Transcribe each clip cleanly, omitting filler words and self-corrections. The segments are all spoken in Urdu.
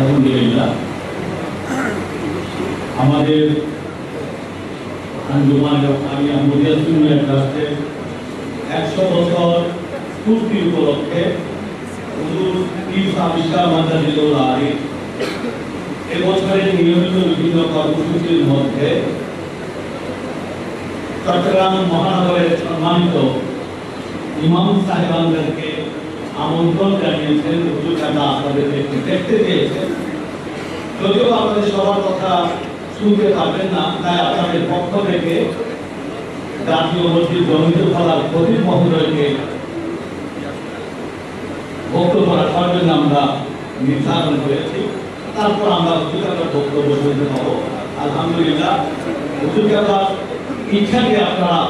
আলহামদুলিল্লাহ আমাদের আঞ্জুমান রহমানী আহমদিয়া সুন্নিয়া ট্রাস্টের 100 বছর পূর্তি উপলক্ষে হুজুর পীর সাহেব শাহ মাদাজিলুল আলী এবছরের নিয়মিত বিভিন্ন কর্মসূচির মধ্যে চট্টগ্রাম মহানগরের সম্মানিত ইমাম সাহেবানদেরকে আমন্ত্রণ জানিয়েছেন। হুজুর কাদা আপনাদেরকে দেখতে চেয়েছেন, যদিও আপনাদের সবার কথা শুনতে পারবেন না, তাই আপনাদের পক্ষ থেকে জাতীয় মসজিদ জমিতে ফলার খতিব মহোদয়কে বক্তব্য রাখার জন্য আমরা নির্ধারণ করেছি। তারপর আমরা হুজুর কাদার বক্তব্য শুনতে পাবো। আলহামদুলিল্লাহ হুজুর কাদার ইচ্ছাকে আপনারা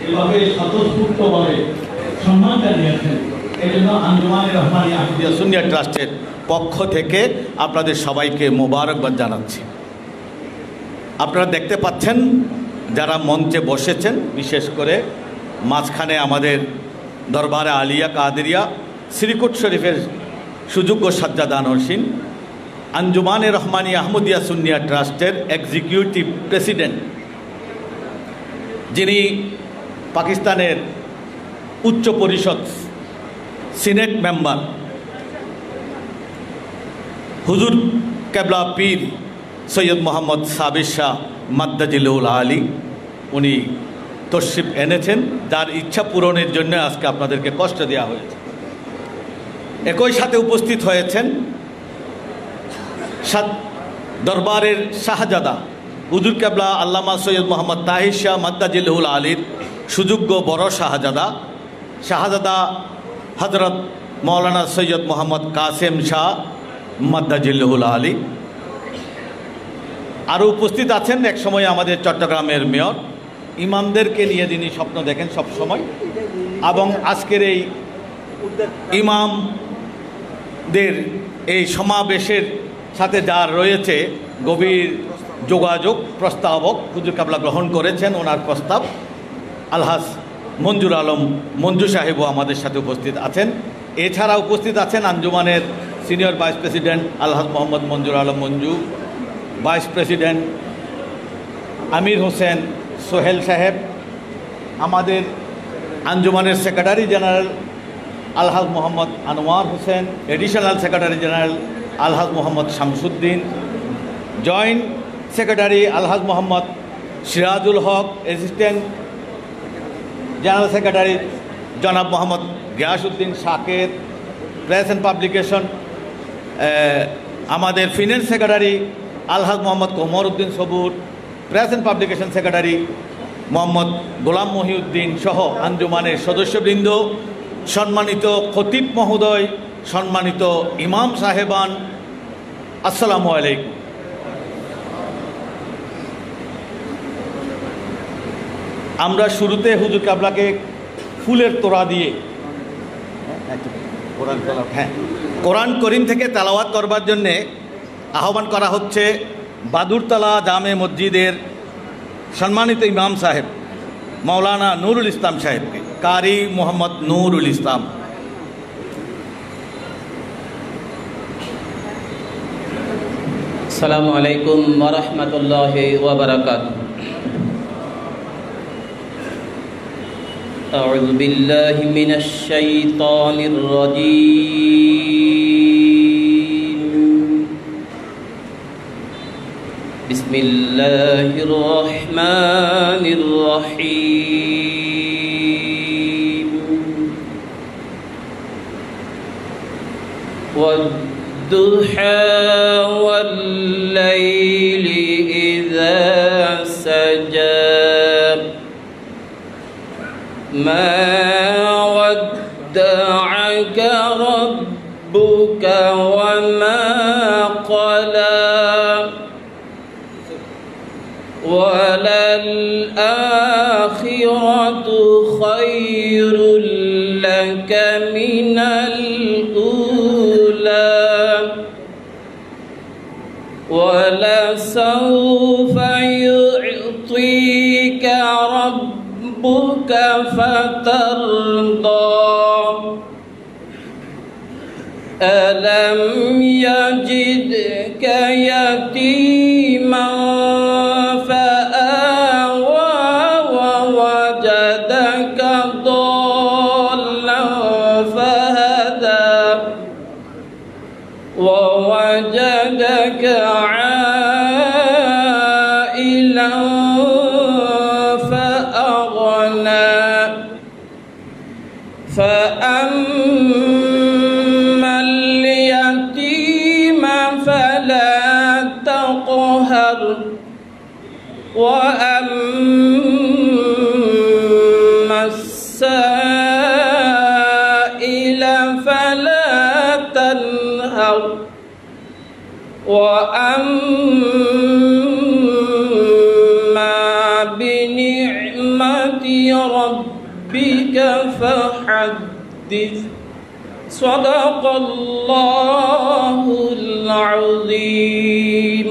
এভাবে স্বতঃস্ফূর্তভাবে সম্মান জানিয়েছেন, এই জন্য আঞ্জুমানে রহমানী আহমদিয়া সুন্নিয়া ট্রাস্টের পক্ষ থেকে আপনাদের সবাইকে মোবারকবাদ জানাচ্ছি। আপনারা দেখতে পাচ্ছেন যারা মঞ্চে বসেছেন, বিশেষ করে মাঝখানে আমাদের দরবারে আলিয়া কাদেরিয়া শ্রীকোট শরীফের সুযোগ্য সাজ্জাদা নরসিন, আঞ্জুমানে রহমানী আহমদিয়া সুন্নিয়া ট্রাস্টের এক্সিকিউটিভ প্রেসিডেন্ট, যিনি পাকিস্তানের উচ্চ পরিষদ সিনেট মেম্বার হুজুর কেবলা পীর সৈয়দ মোহাম্মদ সাবির শাহ মাদাজিলুল আলী, উনি তশরিফ এনেছেন, যার ইচ্ছা পূরণের জন্য আজকে আপনাদেরকে কষ্ট দেওয়া হয়েছে। একই সাথে উপস্থিত হয়েছেন দরবারের শাহজাদা হুজুর কেবলা আল্লামা সৈয়দ মোহাম্মদ তাহির শাহ মাদাজিলুল আলীর সুযোগ্য বড় শাহজাদা হজরত মৌলানা সৈয়দ মোহাম্মদ কাসেম শাহ মাদাজিলুল আলী। আরও উপস্থিত আছেন এক সময় আমাদের চট্টগ্রামের মেয়র, ইমামদেরকে নিয়ে যিনি স্বপ্ন দেখেন সব সময়, এবং আজকের এই ইমামদের এই সমাবেশের সাথে যার রয়েছে গভীর যোগাযোগ, প্রস্তাবক হুজুর কাবলা গ্রহণ করেছেন ওনার প্রস্তাব। আলহাজ মঞ্জুর আলম মঞ্জু সাহেবও আমাদের সাথে উপস্থিত আছেন। এছাড়া উপস্থিত আছেন আঞ্জুমানের senior vice president Alhaj Mohammad Manzur Alam Manju, vice president Amir Hossain Sohel Saheb, আমাদের আঞ্জুমানের secretary general Alhaj Mohammad Anwar Hossain, additional secretary general Alhaj Mohammad Shamsuddin, joint secretary Alhaj Mohammad Sirajul Haque, assistant general secretary জনাব Mohammad Giasuddin Shaker, press and publication আমাদের finance secretary Alhaj Mohammad Qamar Uddin Sabur, press and publication secretary Mohammad Golam Mohiuddin সহ আঞ্জুমানের সদস্যবৃন্দ, সম্মানিত খতিব মহোদয়, সম্মানিত ইমাম সাহেবান, আসসালামু আলাইকুম। আমরা শুরুতে হুজুর কাবলাকে ফুলের তোড়া দিয়ে কোরআন করিম থেকে তেলাওয়াত করবার জন্যে আহ্বান করা হচ্ছে বাদুরতলা জামে মসজিদের সম্মানিত ইমাম সাহেব মৌলানা নুরুল ইসলাম সাহেবকে, কারি মোহাম্মদ নুরুল ইসলাম। আসসালামু আলাইকুম ওয়া রাহমাতুল্লাহি ওয়া বারাকাতুহু। আউযু বিল্লাহি মিনাশ শাইতানির রাজীম। বিসমিল্লাহির রহমানির রহিম। والضحى والليل إذا سجى ما ودعك ربك وما قلى وللآخرة خير لك من الأولى ولسوف يعطيك ربك فترضى ألم يجدك يتيما فآوى ووجدك ضالا فهدى ووجدك عائلا فأغنى فأما اليتيم فلا تقهر وأما السائل فلا تنهر وأما بنعمة ربك فحدث صدق الله العظيم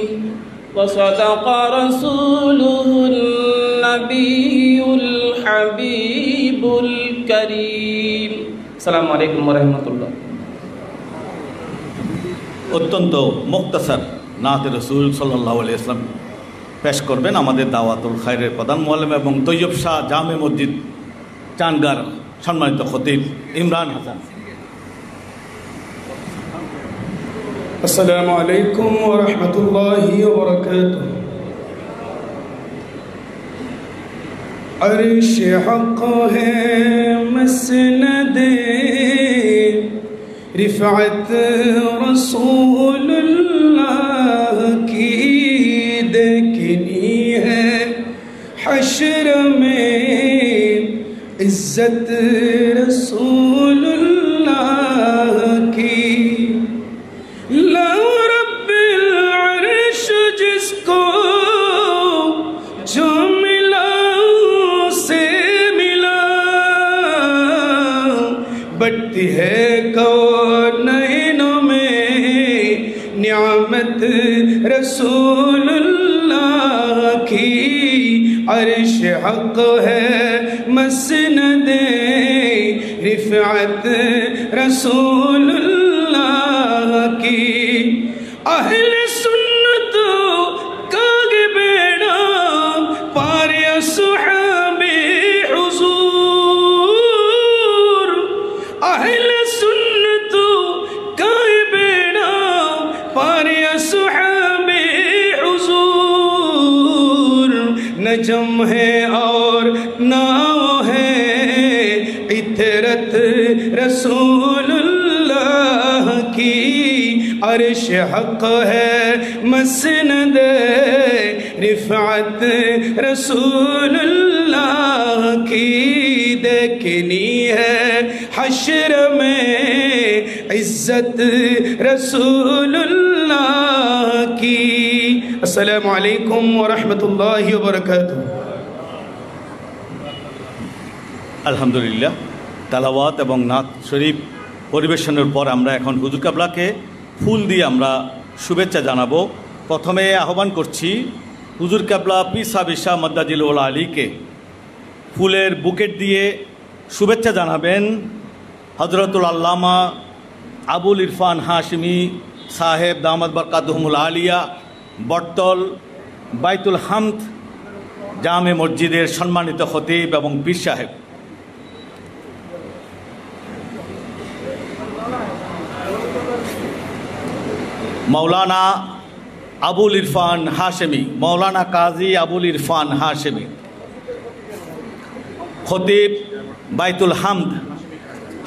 وصدق رسوله النبي الحبيب الكريم السلام عليكم ورحمة الله অত্যন্ত মুক্তাসার নাত রসুল সাল্লাল্লাহু আলাইহি ওয়াসাল্লাম পেশ করবেন আমাদের দাওয়াতুল খায়রের প্রধান মুআল্লিম এবং তৈয়ব শাহ জামে মসজিদ চানগার সম্মানিত খতিব ইমরান হাসান। السلام علیکم ورحمۃ اللہ وبرکاتہ۔ عرش حق ہے مسند رفعت رسول اللہ کی دیکھنی ہے حشر میں عزت رسول اللہ کی۔ رب العرش جس کو جو ملا سے ملا بڑھتی ہے کونینوں میں نعمت رسول اللہ کی۔ عرش حق ہے مسند رفعت رسول اللہ کی۔ اہل سنت کاگ بیڑا پاری صحاب حضور۔ اہل سنت کاگ بیڑا پاری صحاب حضور۔ نجم ہے اور ناؤ ہے عطرت رسول اللہ کی۔ عرش حق ہے مسند رفعت رسول اللہ کی۔ دیکھنی ہے حشر میں عزت رسول اللہ کی۔ السلام علیکم ورحمۃ اللہ وبرکاتہ۔ আলহামদুলিল্লাহ, তালাওয়াত এবং নাত শরীফ পরিবেশনের পর আমরা এখন হুজুর কাবলাকে ফুল দিয়ে আমরা শুভেচ্ছা জানাবো। প্রথমে আহ্বান করছি হুজুর কাবলা পীর সাহেব শাহ মাদ্দাজিল ওলা আলীকে ফুলের বুকেট দিয়ে শুভেচ্ছা জানাবেন হযরতুল আল্লামা আবুল ইরফান হাশমি সাহেব দামাত বরকাতুহুমুল আলিয়া, বটতল বাইতুল হামদ জামে মসজিদের সম্মানিত খতিব এবং পীর সাহেব। মৌলানা আবুল ইরফান হাশেমি, মৌলানা কাজী আবুল ইরফান হাশেমি, খতিব বাইতুল হামদ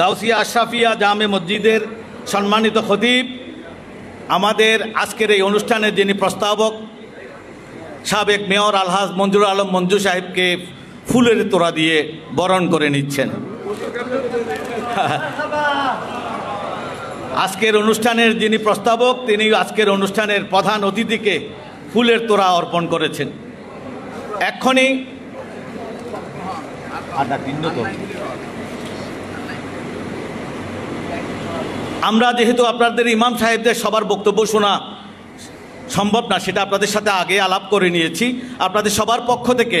গাউসিয়া আশরাফিয়া জামে মসজিদের সম্মানিত খতিব, আমাদের আজকের এই অনুষ্ঠানের যিনি প্রস্তাবক সাবেক মেয়র আলহাজ মঞ্জুর আলম মঞ্জু সাহেবকে ফুলের তোড়া দিয়ে বরণ করে নিচ্ছেন। আজকের অনুষ্ঠানের যিনি প্রস্তাবক তিনি আজকের অনুষ্ঠানের প্রধান অতিথিকে ফুলের তোড়া অর্পণ করেছেন। এক্ষুনি আমরা যেহেতু আপনাদের ইমাম সাহেবদের সবার বক্তব্য শোনা সম্ভব না, সেটা আপনাদের সাথে আগে আলাপ করে নিয়েছি। আপনাদের সবার পক্ষ থেকে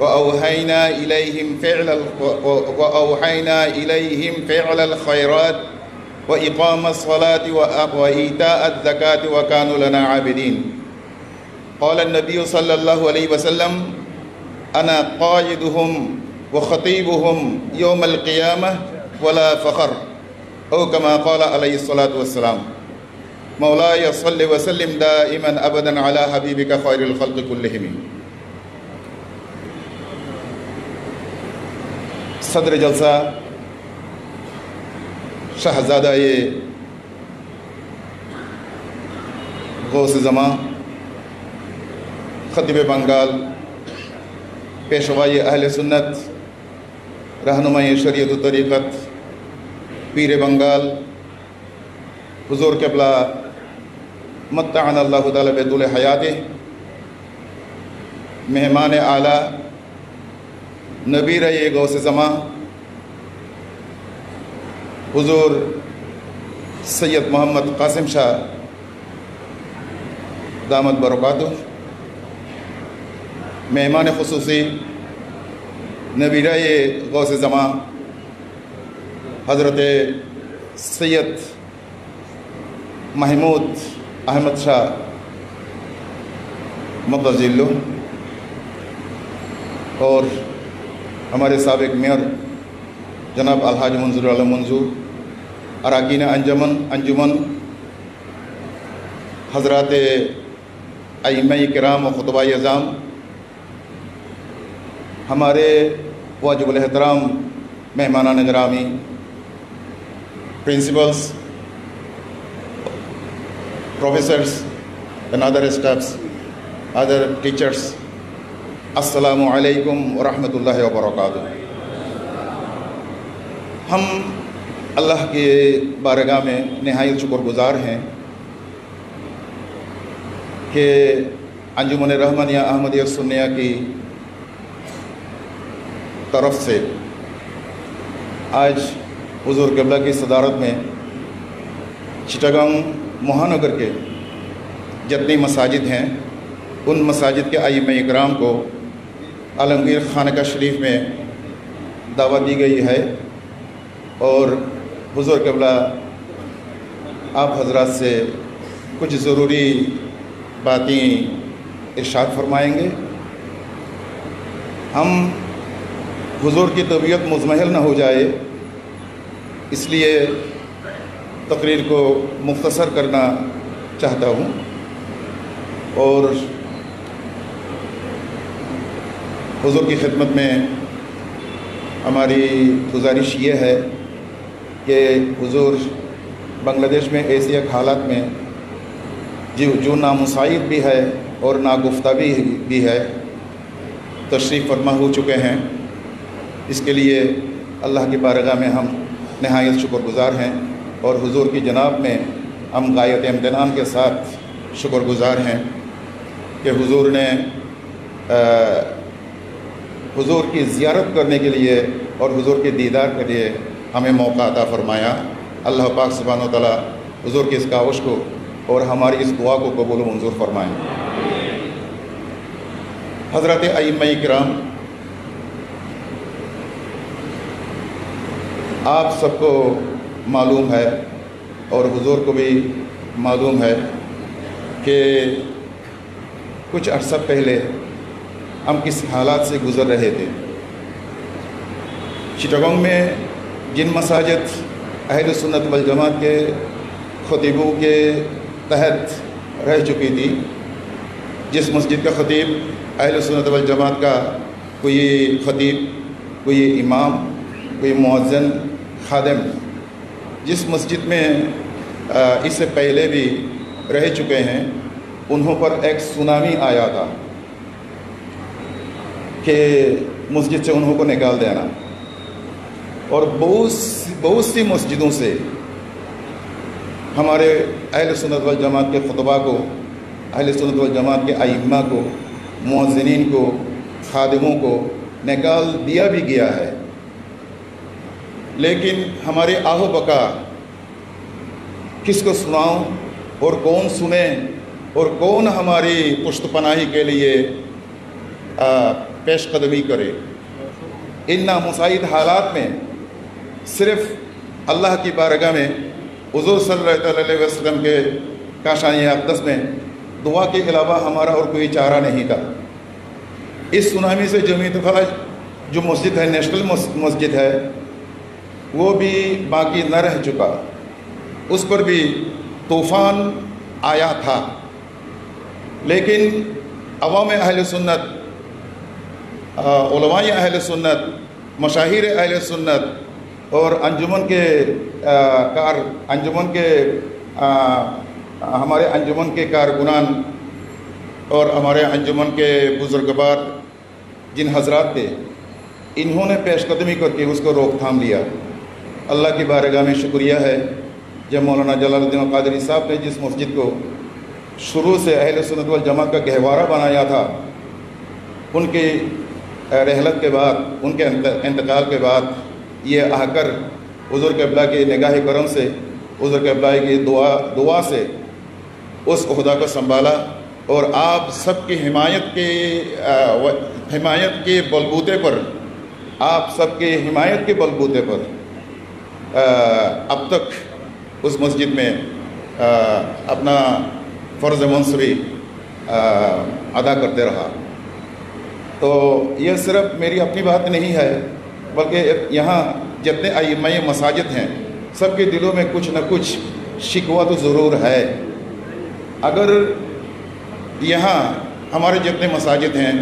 وأوحينا إليهم فعل الخيرات وإقام الصلاة وإيتاء الزكاة وكانوا لنا عابدين. قال النبي صلى الله عليه وسلم أنا قائدهم وخطيبهم يوم القيامة ولا فخر، أو كما قال عليه الصلاة والسلام. مولاي صل وسلم دائما أبدا على حبيبك خير الخلق كلهم. صدر جلسہ شہزادہ غوث زمان خطیب بنگال پیشوائی اہل سنت رہنمائی شریعت و طریقت پیر بنگال حضور قبلہ متعنا اللہ تعالی بطول حیات، مہمان اعلیٰ نبی رہے غوث زمان حضور سید محمد قاسم شاہ دامت برکاتہ، مہمان خصوصی نبی رہے غوث زمان حضرت سید محمود احمد شاہ مدظلہ، اور ہمارے سابق میئر جناب الحاج منظور عالم منظور، اراکین انجمن، حضرات ائمہ کرام و خطباء اعظام، ہمارے واجب الاحترام مہمانان گرامی، principles, professors and other staffs, other teachers، السلام علیکم ورحمۃ اللہ وبرکاتہ۔ ہم اللہ کے بارگاہ میں نہایت شکر گزار ہیں کہ انجمن رحمانیہ احمدیہ سنیہ کی طرف سے آج حضور قبلہ کی صدارت میں چٹاگانگ مہانگر کے جتنی مساجد ہیں ان مساجد کے ائمہ اکرام کو عالمگیر خانقاہ شریف میں دعوت دی گئی ہے، اور حضور قبلہ آپ حضرات سے کچھ ضروری باتیں ارشاد فرمائیں گے۔ ہم حضور کی طبیعت مزمحل نہ ہو جائے اس لیے تقریر کو مختصر کرنا چاہتا ہوں، اور حضور کی خدمت میں ہماری گزارش یہ ہے کہ حضور بنگلہ دیش میں ایسے ایک حالات میں جو نامساعد بھی ہے اور ناگفتہ بھی ہے تشریف فرما ہو چکے ہیں، اس کے لیے اللہ کی بارگاہ میں ہم نہایت شکر گزار ہیں، اور حضور کی جناب میں ہم غایت امتنان کے ساتھ شکر گزار ہیں کہ حضور نے حضور کی زیارت کرنے کے لیے اور حضور کے دیدار کے لیے ہمیں موقع عطا فرمایا۔ اللہ پاک سبحانہ و تعالیٰ حضور کی اس کاوش کو اور ہماری اس دعا کو قبول و منظور فرمائیں۔ حضرت ائمہ کرام، آپ سب کو معلوم ہے اور حضور کو بھی معلوم ہے کہ کچھ عرصہ پہلے ہم کس حالات سے گزر رہے تھے۔ چٹاگانگ میں جن مساجد اہل سنت والجماعت کے خطیبوں کے تحت رہ چکی تھی، جس مسجد کا خطیب اہل سنت والجماعت کا کوئی خطیب، کوئی امام، کوئی مؤذن، خادم جس مسجد میں اس سے پہلے بھی رہ چکے ہیں، انہوں پر ایک سونامی آیا تھا کہ مسجد سے انہوں کو نکال دینا، اور بہت سی مسجدوں سے ہمارے اہل سنت والجماعت کے خطباء کو، اہل سنت والجماعت کے ائمہ کو، مؤذنین کو، خادموں کو نکال دیا بھی گیا ہے۔ لیکن ہمارے آہ و بقا کس کو سناؤں اور کون سنے اور کون ہماری پشت پناہی کے لیے پیش قدمی کرے؟ ان نامساعد حالات میں صرف اللہ کی بارگاہ میں حضور صلی اللہ علیہ وسلم کے کاشانِ اقدس میں دعا کے علاوہ ہمارا اور کوئی چارہ نہیں تھا۔ اس سونامی سے جمیعت فلاح جو مسجد ہے، نیشنل مسجد ہے، وہ بھی باقی نہ رہ چکا، اس پر بھی طوفان آیا تھا، لیکن عوام اہل سنت، علماء اہل سنت، مشاہیر اہل سنت اور ہمارے انجمن کے کارکنان اور ہمارے انجمن کے بزرگوار جن حضرات تھے، انہوں نے پیش قدمی کر کے اس کو روک تھام لیا۔ اللہ کی بارگاہ میں شکریہ ہے جب مولانا جلال الدین قادری صاحب نے جس مسجد کو شروع سے اہل سنت والجماعت کا گہوارہ بنایا تھا، ان کی رحلت کے بعد، ان کے انتقال کے بعد یہ آ کر حضور قبلہ کی نگاہ کرم سے، حضور قبلہ کی دعا سے اس عہدہ کو سنبھالا، اور آپ سب کی حمایت کے بلبوتے پر، آپ سب کی حمایت کے بلبوتے پر اب تک اس مسجد میں اپنا فرض منصبی ادا کرتے رہا۔ تو یہ صرف میری اپنی بات نہیں ہے، بلکہ یہاں جتنے ائمہ مساجد ہیں، سب کے دلوں میں کچھ نہ کچھ شکوہ تو ضرور ہے۔ اگر یہاں ہمارے جتنے مساجد ہیں،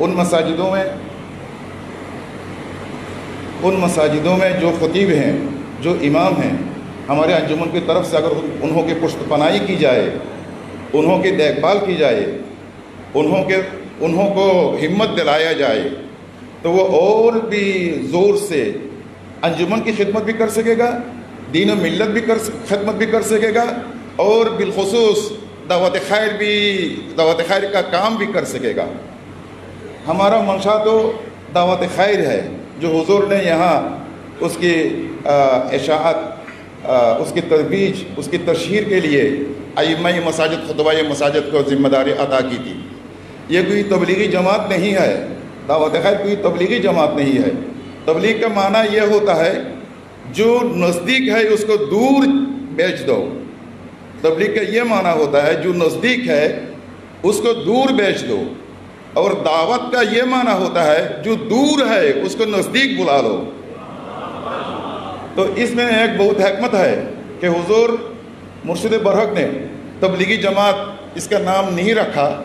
ان مساجدوں میں جو خطیب ہیں، جو امام ہیں، ہمارے انجمن کی طرف سے اگر انہوں کی پشت پناہی کی جائے، انہوں کی دیکھ بھال کی جائے، انہوں کو ہمت دلایا جائے، تو وہ اور بھی زور سے انجمن کی خدمت بھی کر سکے گا، دین و ملت بھی خدمت بھی کر سکے گا، اور بالخصوص دعوت خیر کا کام بھی کر سکے گا۔ ہمارا منشا تو دعوت خیر ہے، جو حضور نے یہاں اس کی اشاعت، اس کی ترویج، اس کی تشہیر کے لیے ائمہ مساجد، خطباء مساجد کو ذمہ داری عطا کی تھی۔ یہ کوئی تبلیغی جماعت نہیں ہے، دعوت خیر کوئی تبلیغی جماعت نہیں ہے۔ تبلیغ کا معنی یہ ہوتا ہے جو نزدیک ہے اس کو دور بیچ دو۔ تبلیغ کا یہ معنی ہوتا ہے جو نزدیک ہے اس کو دور بیچ دو، اور دعوت کا یہ معنی ہوتا ہے جو دور ہے اس کو نزدیک بلا لو۔ تو اس میں ایک بہت حکمت ہے کہ حضور مرشد برحق نے تبلیغی جماعت اس کا نام نہیں رکھا،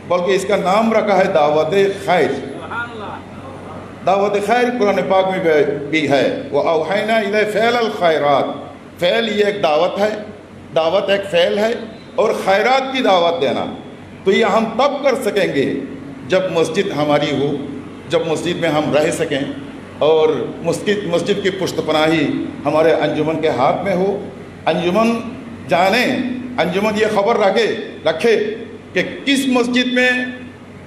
بلکہ اس کا نام رکھا ہے دعوت خیر۔ دعوت خیر قرآن پاک میں بھی ہے، وَأَوْحَيْنَا إِلَيْهِ فَعْلَ الْخَيْرَاتِ۔ فعل یہ ایک دعوت ہے، دعوت ایک فعل ہے، اور خیرات کی دعوت دینا۔ تو یہ ہم تب کر سکیں گے جب مسجد ہماری ہو، جب مسجد میں ہم رہ سکیں، اور مسجد کی پشت پناہی ہمارے انجمن کے ہاتھ میں ہو۔ انجمن جانے، انجمن یہ خبر رکھے کہ کس مسجد میں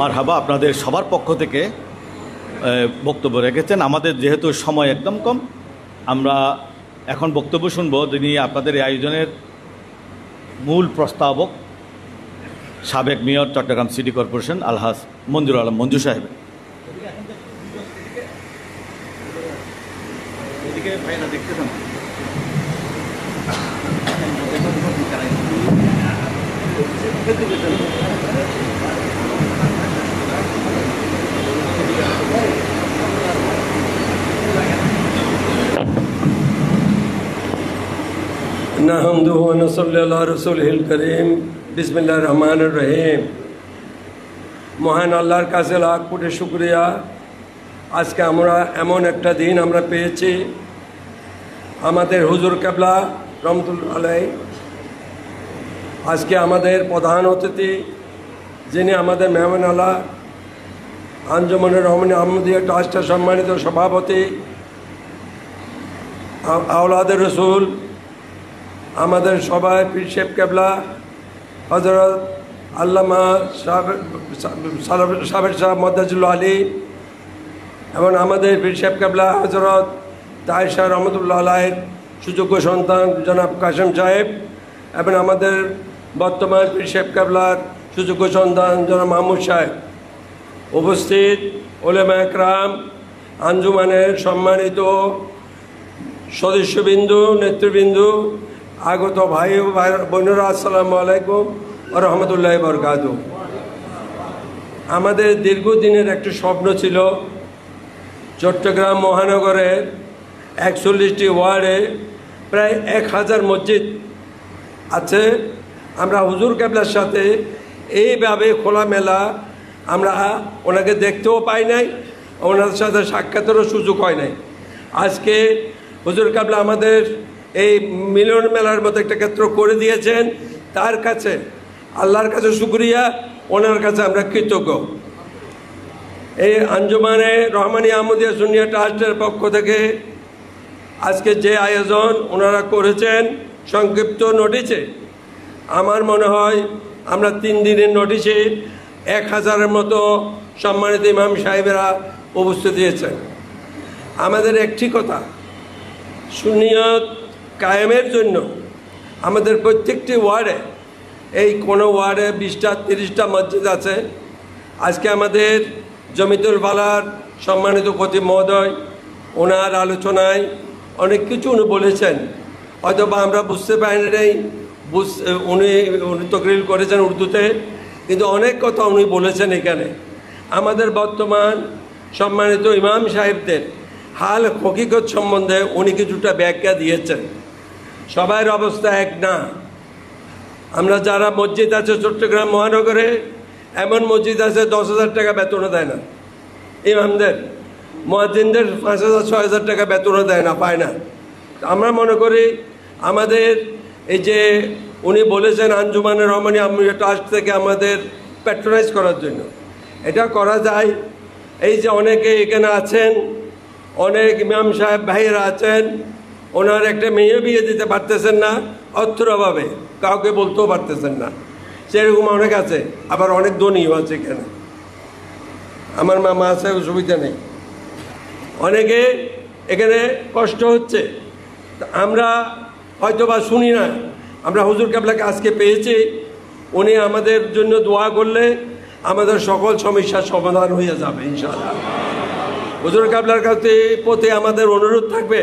মারহাবা, আপনাদের সবার পক্ষ থেকে বক্তব্য রেখেছেন। আমাদের যেহেতু সময় একদম কম, আমরা এখন বক্তব্য শুনব যিনি আপনাদের এই আয়োজনের মূল প্রস্তাবক, সাবেক মেয়র চট্টগ্রাম সিটি কর্পোরেশন আলহাজ মঞ্জুর আলম মঞ্জু সাহেব। নাহমদুহু ওয়া নুসাল্লি আলা রাসূলিল কারীম। বিসমিল্লাহির রহমানির রহিম। মহান আল্লাহর কাছে লাখ কোটি শুকরিয়া, আজকে আমরা এমন একটা দিন আমরা পেয়েছি। আমাদের হুজুর কেবলা রহমতুল্লাহ আলাইহি আজকে আমাদের প্রধান অতিথি, যিনি আমাদের মেহমান আলা আঞ্জুমানুর রহমান আহমদিয়া ট্রাস্টের সম্মানিত সভাপতি, আওলাদের রসুল, আমাদের সবাই পীর সাহেব কেবলা হযরত আল্লামা সাবের সাহেব মদ্দাজুল্লাহ আলী এবং আমাদের পীর সাহেব কেবলা হযরত তাহের শাহ রহমতুল্লাহ আলাইহির সুযোগ্য সন্তান জনাব কাসেম সাহেব এবং আমাদের বর্তমান পীর সাহেব কেবলার সুযোগ্য সন্তান জনাব মাহমুদ সাহেব, উপস্থিত ওলামা একরাম, আঞ্জুমানের সম্মানিত সদস্যবিন্দু, নেতৃবৃন্দু, আগত ভাই ও বোনেরা, আসসালামু আলাইকুম ওয়া রাহমাতুল্লাহি ওয়া বারাকাতুহু। আমাদের দীর্ঘদিনের একটি স্বপ্ন ছিল চট্টগ্রাম মহানগরের 41টি ওয়ার্ডে প্রায় 1000 মসজিদ আছে। আমরা হুজুর কেবলার সাথে এইভাবে খোলামেলা আমরা ওনাকে দেখতেও পাই নাই, ওনার সাথে সাক্ষাতেরও সুযোগ হয় নাই। আজকে হুজুর কেবলা আমাদের এই মিলন মেলার মতো একটা ক্ষেত্র করে দিয়েছেন, তার কাছে আল্লাহর কাছে শুকরিয়া, ওনার কাছে আমরা কৃতজ্ঞ। এই আঞ্জুমানে রহমানী আহমদিয়া সুন্নিয়া ট্রাস্টের পক্ষ থেকে আজকে যে আয়োজন ওনারা করেছেন সংক্ষিপ্ত নোটিশে, আমার মনে হয় আমরা 3 দিনের নোটিশে 1000-এর মতো সম্মানিত ইমাম সাহেবেরা উপস্থিত দিয়েছেন। আমাদের একটি কথা, সুন্নিয়ত কায়েমের জন্য আমাদের প্রত্যেকটি ওয়ার্ডে, এই কোনো ওয়ার্ডে 20টা 30টা মসজিদ আছে। আজকে আমাদের জমিতুল বালার সম্মানিত খতিব মহোদয় ওনার আলোচনায় অনেক কিছু উনি বলেছেন, হয়তো বা আমরা বুঝতে পারি নাই, উনি তকরির করেছেন উর্দুতে, কিন্তু অনেক কথা উনি বলেছেন এখানে। আমাদের বর্তমান সম্মানিত ইমাম সাহেবদের হাল হকিকত সম্বন্ধে উনি কিছুটা ব্যাখ্যা দিয়েছেন। সবার অবস্থা এক না। আমরা যারা মসজিদ আছে চট্টগ্রাম মহানগরে, এমন মসজিদ আছে 10,000 টাকা বেতনও দেয় না ইমামদের, মুয়াজ্জিনদের 5,000 6,000 টাকা বেতনও দেয় না, পায় না। আমরা মনে করি আমাদের এই যে উনি বলেছেন আঞ্জুমানে রহমানী আমিরা ট্রাস্ট থেকে আমাদের প্যাট্রোনাইজ করার জন্য, এটা করা যায়। এই যে অনেকে এখানে আছেন, অনেক ইমাম সাহেব ভাইয়েরা আছেন, ওনার একটা মেয়ে বিয়ে দিতে পারতেছেন না অর্থের অভাবে, কাউকে বলতেও পারতেছেন না, সেরকম অনেক আছে। আবার অনেক ধনীও আছে এখানে, আমার মামা আছে, অসুবিধা নেই। অনেকে এখানে কষ্ট হচ্ছে, আমরা হয়তো বা শুনি না। আমরা হুজুর কেবলাকে আজকে পেয়েছি, উনি আমাদের জন্য দোয়া করলে আমাদের সকল সমস্যার সমাধান হয়ে যাবে ইনশাআল্লাহ। হুজুর কেবলার কাছে প্রতি আমাদের অনুরোধ থাকবে,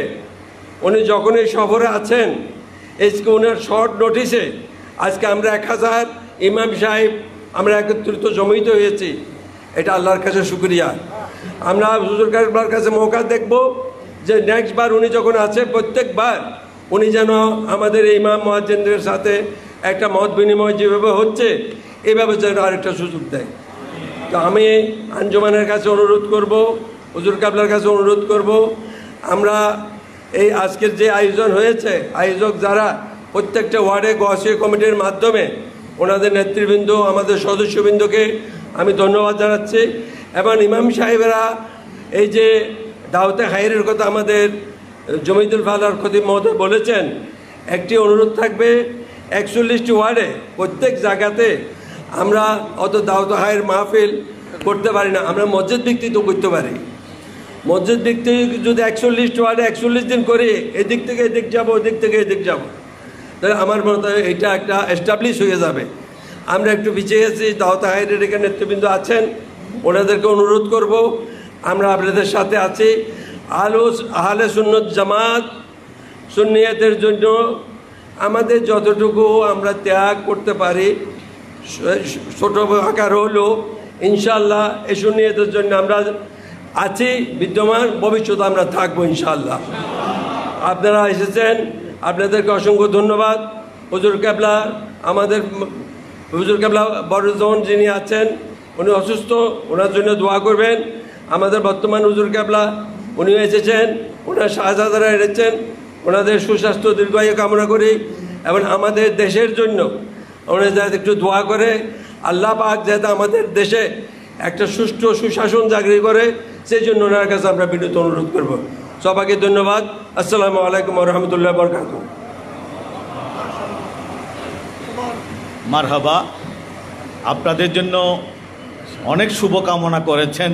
উনি যখন এই সফরে আছেন, আজকে ওনার শর্ট নোটিসে আজকে আমরা 1000 ইমাম সাহেব আমরা একত্রিত জমিত হয়েছি, এটা আল্লাহর কাছে শুকরিয়া। আমরা হুজুর কেবলার কাছে মৌকা দেখব যে নেক্সট বার উনি যখন আছে, প্রত্যেকবার উনি যেন আমাদের ইমাম মুয়াজ্জিনদের সাথে একটা মত বিনিময় যেভাবে হচ্ছে এইভাবে যেন আরেকটা সুযোগ দেয়। তো আমি আঞ্জুমানের কাছে অনুরোধ করব, হুজুর কেবলার কাছে অনুরোধ করব, আমরা এই আজকের যে আয়োজন হয়েছে, আয়োজক যারা প্রত্যেকটা ওয়ার্ডে গোয়াশিয়া কমিটির মাধ্যমে ওনাদের নেতৃবৃন্দ, আমাদের সদস্যবৃন্দকে আমি ধন্যবাদ জানাচ্ছি। এবং ইমাম সাহেবেরা এই যে দাওয়াতে খায়রের কথা আমাদের জমিদুল ফালার খতিব মহোদয় বলেছেন, একটি অনুরোধ থাকবে 41টি ওয়ার্ডে প্রত্যেক জায়গাতে আমরা অত দাওয়াতে খায়র মাহফিল করতে পারি না, আমরা মসজিদ ভিত্তিক তো করতে পারি। মসজিদ ভিত্তিক যদি 41টি ওয়ার্ডে 41 দিন করে এদিক থেকে এদিক যাবো, ওদিক থেকে এদিক যাব, তাহলে আমার মনে হয় এটা একটা এস্টাবলিশ হয়ে যাবে। আমরা একটু পিছিয়ে গেছি। দাওয়াতে খায়রের এখানে নেতৃবৃন্দ আছেন, ওনাদেরকে অনুরোধ করব, আমরা আপনাদের সাথে আছি। আহলে সুন্নত জামাত সুন্নিয়াতের জন্য আমাদের যতটুকু আমরা ত্যাগ করতে পারি, ছোট আকার হলেও ইনশাআল্লাহ এই সুন্নিয়াতের জন্য আমরা আছি বিদ্যমান, ভবিষ্যতে আমরা থাকবো ইনশাআল্লাহ। আপনারা এসেছেন, আপনাদেরকে অসংখ্য ধন্যবাদ। হুজুর কেবলা, আমাদের হুজুর কেবলা বড়জন যিনি আছেন, উনি অসুস্থ, ওনার জন্য দোয়া করবেন। আমাদের বর্তমান হুজুর কেবলা উনিও এসেছেন, ওনার শাহজাদারা এসেছেন, ওনাদের সুস্বাস্থ্য দীর্ঘায়ু কামনা করি। এবং আমাদের দেশের জন্য ওনারা যাতে একটু দোয়া করে, আল্লাহ পাক যাতে আমাদের দেশে একটা সুষ্ঠু সুশাসন জাগরি করে, সেই জন্য ওনার কাছে আমরা বিনীত অনুরোধ করব। সবাইকে ধন্যবাদ। আসসালামু আলাইকুম ওয়া রাহমাতুল্লাহি ওয়া বারাকাতুহু। মারহাবা। আপনাদের জন্য অনেক শুভকামনা করেছেন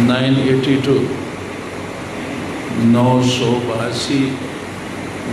982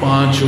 5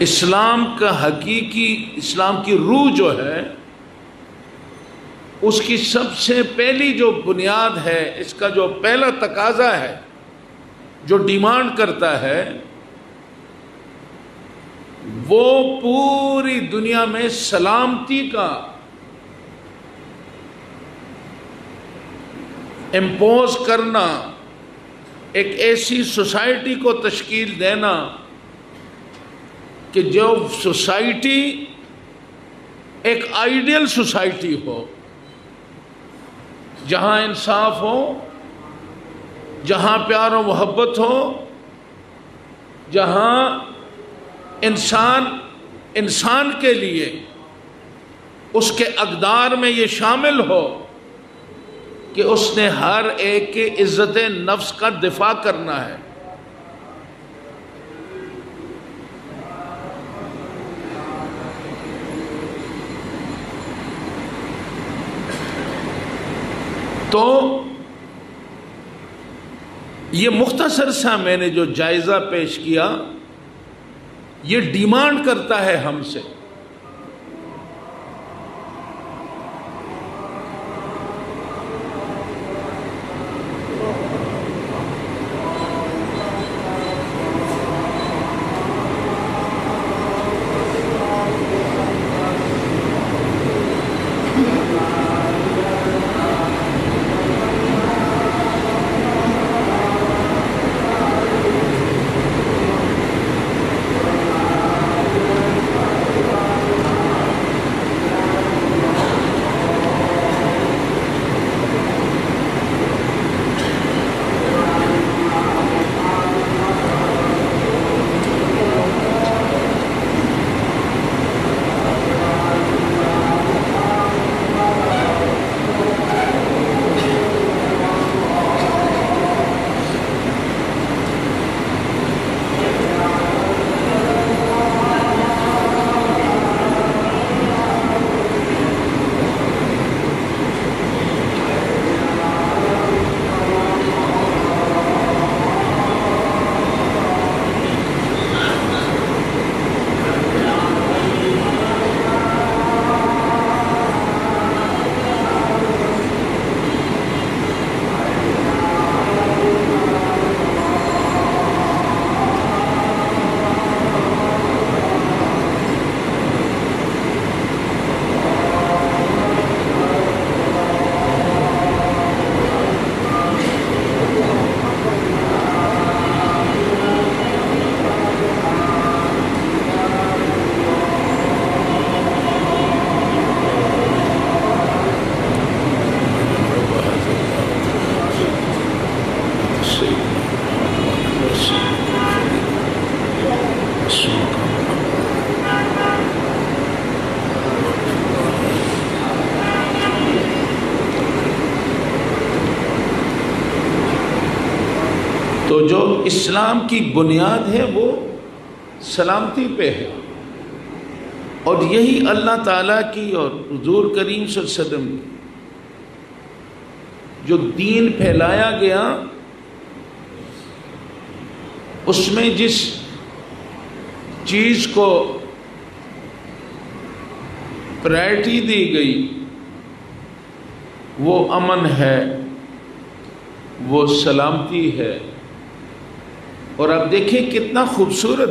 اسلام کا حقیقی اسلام کی روح جو ہے اس کی سب سے پہلی جو بنیاد ہے، اس کا جو پہلا تقاضا ہے، جو ڈیمانڈ کرتا ہے، وہ پوری دنیا میں سلامتی کا امپوز کرنا، ایک ایسی سوسائٹی کو تشکیل دینا کہ جو سوسائٹی ایک آئیڈیل سوسائٹی ہو، جہاں انصاف ہو، جہاں پیار و محبت ہو، جہاں انسان کے لیے اس کے اقدار میں یہ شامل ہو کہ اس نے ہر ایک کے عزت نفس کا دفاع کرنا ہے۔ تو یہ مختصر سا میں نے جو جائزہ پیش کیا، یہ ڈیمانڈ کرتا ہے ہم سے تو جو اسلام کی بنیاد ہے وہ سلامتی پہ ہے، اور یہی اللہ تعالیٰ کی اور حضور کریم صلی اللہ علیہ وسلم کی جو دین پھیلایا گیا، اس میں جس چیز کو پرائرٹی دی گئی وہ امن ہے، وہ سلامتی ہے۔ اور آپ دیکھیں کتنا خوبصورت،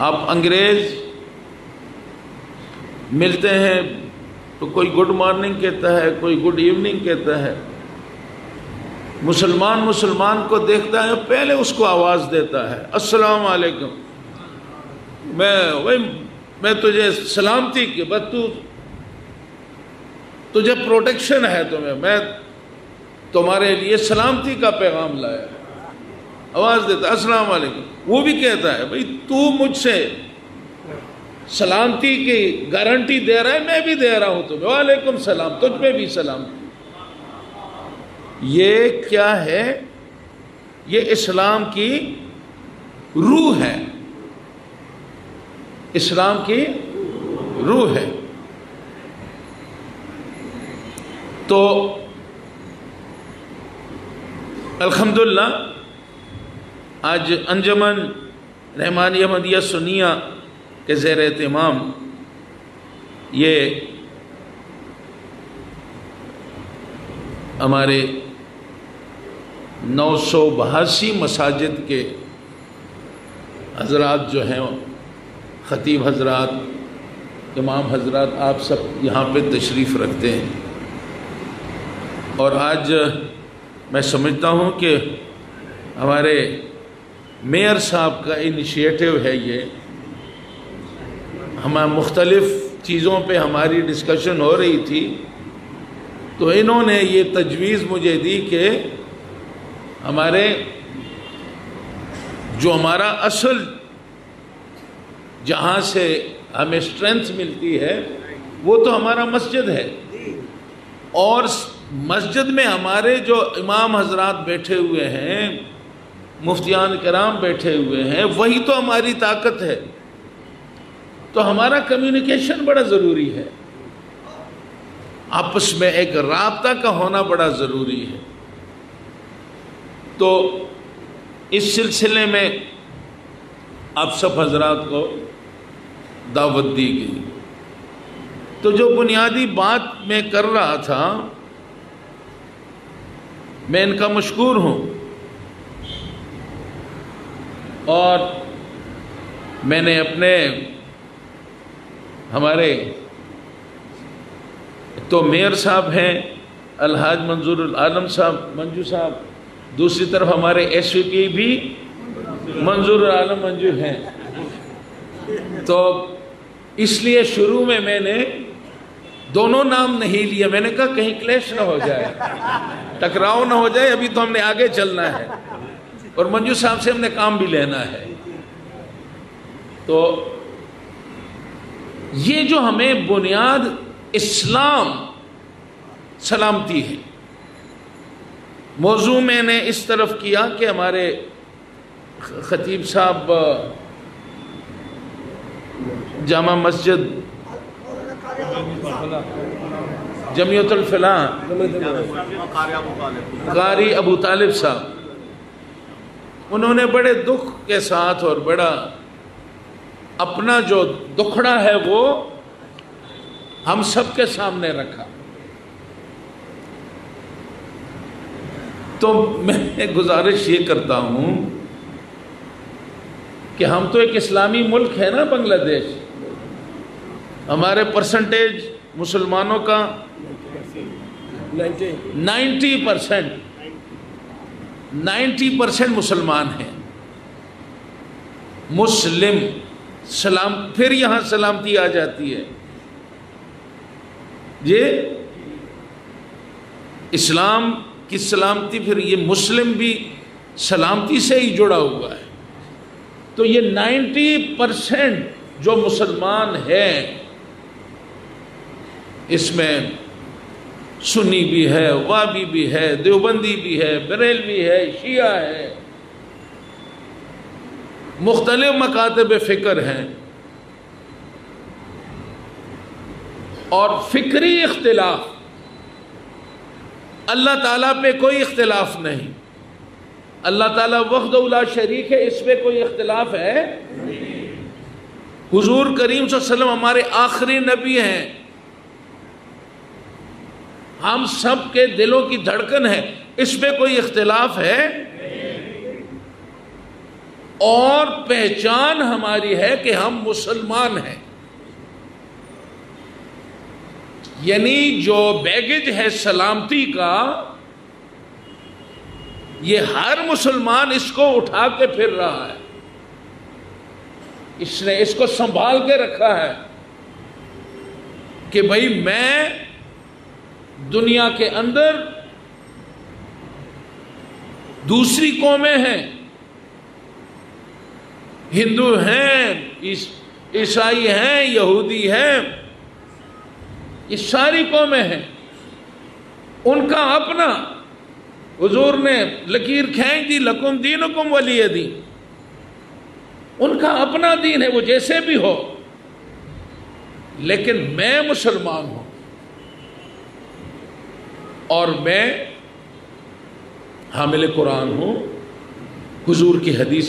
آپ انگریز ملتے ہیں تو کوئی گڈ مارننگ کہتا ہے، کوئی گڈ ایوننگ کہتا ہے، مسلمان کو دیکھتا ہے پہلے اس کو آواز دیتا ہے السلام علیکم، میں تجھے سلامتی کی، بس تجھے پروٹیکشن ہے، میں تمہارے لیے سلامتی کا پیغام لایا، آواز دیتا ہے السلام علیکم۔ وہ بھی کہتا ہے بھئی تو مجھ سے سلامتی کی گارنٹی دے رہا ہے، میں بھی دے رہا ہوں تمہیں، وعلیکم السلام، تجھ پہ بھی سلام۔ یہ کیا ہے؟ یہ اسلام کی روح ہے، اسلام کی روح ہے۔ تو الحمدللہ آج انجمن رحمانیہ احمدیہ سنیہ کے زیر اہتمام یہ ہمارے 982 مساجد کے حضرات جو ہیں، خطیب حضرات، امام حضرات، آپ سب یہاں پہ تشریف رکھتے ہیں، اور آج میں سمجھتا ہوں کہ ہمارے میئر صاحب کا انیشیٹو ہے یہ. ہمیں مختلف چیزوں پہ ہماری ڈسکشن ہو رہی تھی، تو انہوں نے یہ تجویز مجھے دی کہ ہمارے جو ہمارا اصل جہاں سے ہمیں اسٹرینتھ ملتی ہے وہ تو ہمارا مسجد ہے، اور مسجد میں ہمارے جو امام حضرات بیٹھے ہوئے ہیں، مفتیان کرام بیٹھے ہوئے ہیں، وہی تو ہماری طاقت ہے. تو ہمارا کمیونیکیشن بڑا ضروری ہے، آپس میں ایک رابطہ کا ہونا بڑا ضروری ہے. تو اس سلسلے میں آپ سب حضرات کو دعوت دی گئی. تو جو بنیادی بات میں کر رہا تھا، میں ان کا مشکور ہوں، اور میں نے اپنے ہمارے تو میئر صاحب ہیں الحاج منظور العالم صاحب منجو صاحب، دوسری طرف ہمارے ایس وی پی بھی منظور العالم منجو ہیں. تو اس لیے شروع میں نے دونوں نام نہیں لیا. میں نے کہا کہیں کلیش نہ ہو جائے، ٹکراؤ نہ ہو جائے، ابھی تو ہم نے آگے چلنا ہے اور منجو صاحب سے ہم نے کام بھی لینا ہے. تو یہ جو ہمیں بنیاد اسلام سلامتی ہے. موضوع میں نے اس طرف کیا کہ ہمارے خطیب صاحب جامع مسجد جمیعت الفلاح قاری ابو طالب صاحب، انہوں نے بڑے دکھ کے ساتھ اور بڑا اپنا جو دکھڑا ہے وہ ہم سب کے سامنے رکھا. تو میں گزارش یہ کرتا ہوں کہ ہم تو ایک اسلامی ملک ہے نا بنگلہ دیش، ہمارے پرسنٹیج مسلمانوں کا 90% مسلمان ہیں. مسلم سلام، پھر یہاں سلامتی آ جاتی ہے. یہ اسلام کی سلامتی، پھر یہ مسلم بھی سلامتی سے ہی جڑا ہوا ہے. تو یہ 90% جو مسلمان ہیں، اس میں سنی بھی ہے، وابی بھی ہے، دیوبندی بھی ہے، بریلوی ہے، شیعہ ہے، مختلف مکاتب فکر ہیں، اور فکری اختلاف، اللہ تعالیٰ پہ کوئی اختلاف نہیں. اللہ تعالیٰ وحدہ لا شریک ہے، اس پہ کوئی اختلاف ہے. حضور کریم صلی اللہ علیہ وسلم ہمارے آخری نبی ہیں، ہم سب کے دلوں کی دھڑکن ہے، اس پہ کوئی اختلاف ہے. اور پہچان ہماری ہے کہ ہم مسلمان ہیں. یعنی جو بیگیج ہے سلامتی کا، یہ ہر مسلمان اس کو اٹھا کے پھر رہا ہے، اس نے اس کو سنبھال کے رکھا ہے کہ بھائی میں دنیا کے اندر دوسری قومیں ہیں، ہندو ہیں، عیسائی ہیں، یہودی ہیں، یہ ساری قومیں ہیں، ان کا اپنا، حضور نے لکیر کھینچ دی، لکم دینکم ولی دین، ان کا اپنا دین ہے، وہ جیسے بھی ہو، لیکن میں مسلمان ہوں، اور میں حامل قرآن ہوں. حضور کی حدیث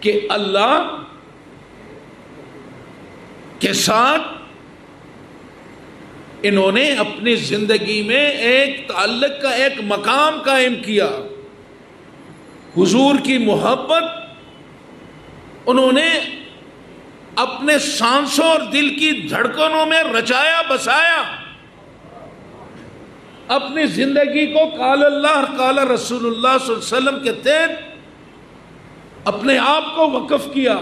کہ اللہ کے ساتھ انہوں نے اپنی زندگی میں ایک تعلق کا ایک مقام قائم کیا، حضور کی محبت انہوں نے اپنے سانسوں اور دل کی دھڑکنوں میں رچایا بسایا، اپنی زندگی کو قال اللہ قال رسول اللہ صلی اللہ علیہ وسلم کے تحت اپنے آپ کو وقف کیا،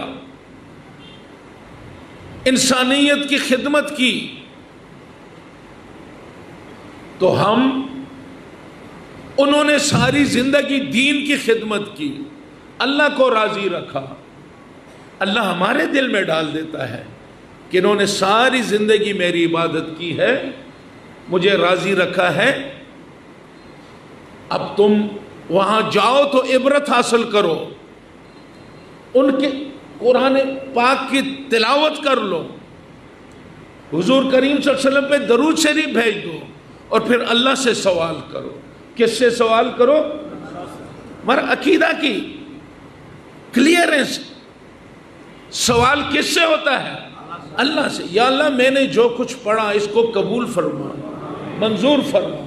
انسانیت کی خدمت کی۔ تو انہوں نے ساری زندگی دین کی خدمت کی، اللہ کو راضی رکھا۔ اللہ ہمارے دل میں ڈال دیتا ہے کہ انہوں نے ساری زندگی میری عبادت کی ہے، مجھے راضی رکھا ہے، اب تم وہاں جاؤ تو عبرت حاصل کرو، ان کے قرآن پاک کی تلاوت کر لو، حضور کریم صلی اللہ علیہ وسلم پہ درود شریف بھیج دو، اور پھر اللہ سے سوال کرو۔ کس سے سوال کرو؟ ہمارا عقیدہ کی کلیئرنس۔ سوال کس سے ہوتا ہے؟ اللہ سے۔ یا اللہ میں نے جو کچھ پڑھا اس کو قبول فرما، منظور فرما۔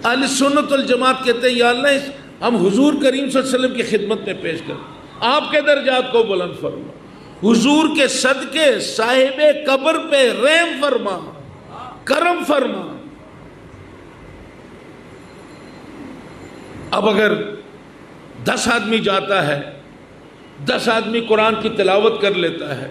اہل سنت والجماعت کہتے ہیں یا اللہ ہم حضور کریم صلی اللہ علیہ وسلم کی خدمت میں پیش کریں، آپ کے درجات کو بلند فرما، حضور کے صدقے صاحب قبر پہ رحم فرما، کرم فرما۔ اب اگر 10 آدمی جاتا ہے، 10 آدمی قرآن کی تلاوت کر لیتا ہے،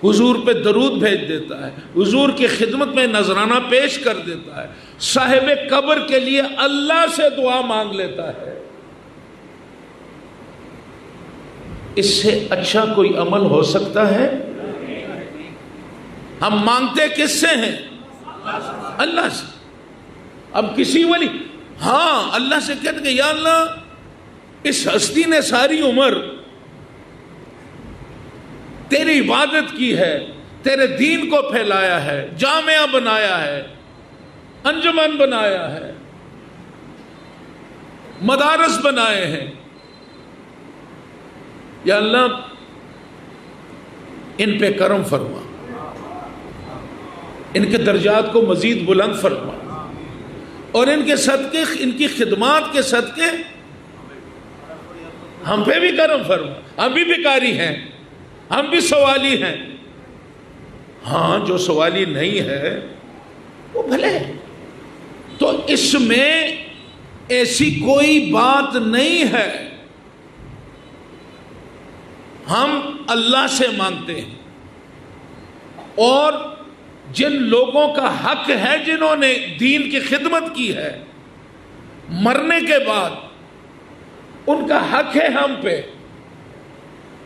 حضور پہ درود بھیج دیتا ہے، حضور کی خدمت میں نذرانہ پیش کر دیتا ہے، صاحب قبر کے لیے اللہ سے دعا مانگ لیتا ہے، اس سے اچھا کوئی عمل ہو سکتا ہے؟ ہم مانگتے کس سے ہیں؟ اللہ سے۔ اب کسی ولی ہاں اللہ سے کہتے کہ یا اللہ اس ہستی نے ساری عمر تیری عبادت کی ہے، تیرے دین کو پھیلایا ہے، جامعہ بنایا ہے، انجمن بنایا ہے، مدارس بنائے ہیں، یا اللہ ان پہ کرم فرما، ان کے درجات کو مزید بلند فرما، اور ان کے صدقے، ان کی خدمات کے صدقے ہم پہ بھی کرم فرما۔ ہم بھی بیکاری ہیں، ہم بھی سوالی ہیں، ہاں جو سوالی نہیں ہے وہ بھلے۔ تو اس میں ایسی کوئی بات نہیں ہے، ہم اللہ سے مانگتے ہیں، اور جن لوگوں کا حق ہے جنہوں نے دین کی خدمت کی ہے، مرنے کے بعد ان کا حق ہے ہم پہ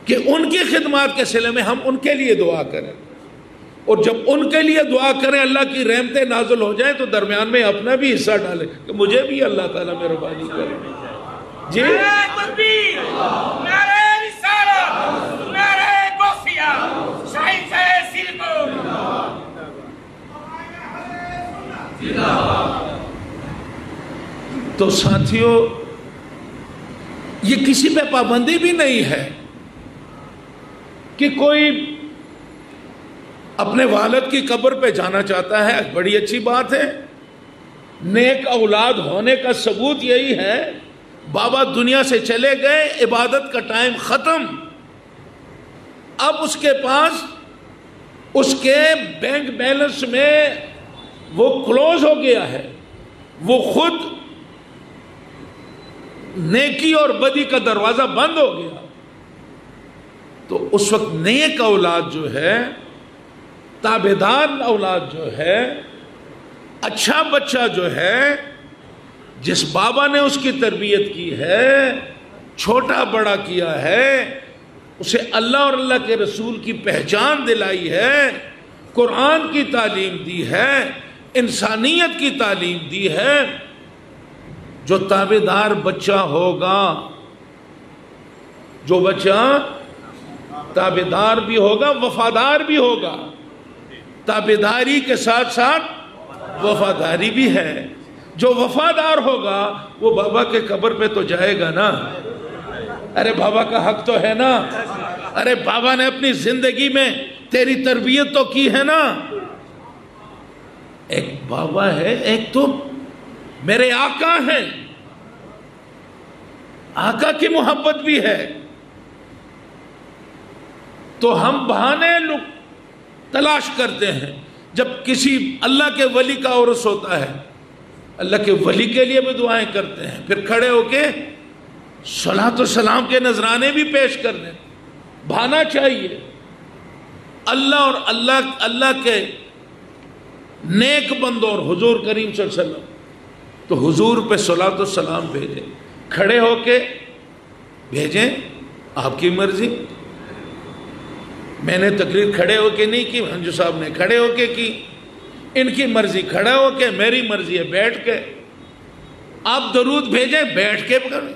کہ ان کی خدمات کے صلے میں ہم ان کے لیے دعا کریں، اور جب ان کے لیے دعا کریں اللہ کی رحمتیں نازل ہو جائیں تو درمیان میں اپنا بھی حصہ ڈالیں کہ مجھے بھی اللہ تعالیٰ مہربانی کرے۔ جی تو ساتھیوں یہ کسی پہ پابندی بھی نہیں ہے کہ کوئی اپنے والد کی قبر پہ جانا چاہتا ہے، بڑی اچھی بات ہے، نیک اولاد ہونے کا ثبوت یہی ہے، بابا دنیا سے چلے گئے، عبادت کا ٹائم ختم، اب اس کے پاس اس کے بینک بیلنس میں وہ کلوز ہو گیا ہے، وہ خود نیکی اور بدی کا دروازہ بند ہو گیا، تو اس وقت نیک اولاد جو ہے، تابعدار اولاد جو ہے، اچھا بچہ جو ہے، جس بابا نے اس کی تربیت کی ہے، چھوٹا بڑا کیا ہے، اسے اللہ اور اللہ کے رسول کی پہچان دلائی ہے، قرآن کی تعلیم دی ہے، انسانیت کی تعلیم دی ہے، جو تابعدار بچہ ہوگا، جو بچہ تابعدار بھی ہوگا، وفادار بھی ہوگا، تابعداری کے ساتھ ساتھ وفاداری بھی ہے، جو وفادار ہوگا وہ بابا کے قبر پہ تو جائے گا نا، ارے بابا کا حق تو ہے نا، ارے بابا نے اپنی زندگی میں تیری تربیت تو کی ہے نا. ایک بابا ہے، ایک تو میرے آقا ہیں، آقا کی محبت بھی ہے. تو ہم بہانے تلاش کرتے ہیں. جب کسی اللہ کے ولی کا عرس ہوتا ہے، اللہ کے ولی کے لیے بھی دعائیں کرتے ہیں، پھر کھڑے ہو کے صلاۃ و سلام کے نذرانے بھی پیش کر دیں. بہانا چاہیے. اللہ اور اللہ کے نیک بندوں اور حضور کریم صلی اللہ علیہ وسلم، تو حضور پہ صلاۃ و سلام بھیجیں. کھڑے ہو کے بھیجیں، آپ کی مرضی. میں نے تقریر کھڑے ہو کے نہیں کی، ہنجو صاحب نے کھڑے ہو کے کی. ان کی مرضی کھڑے ہو کے، میری مرضی ہے بیٹھ کے. آپ درود بھیجیں بیٹھ کے کریں،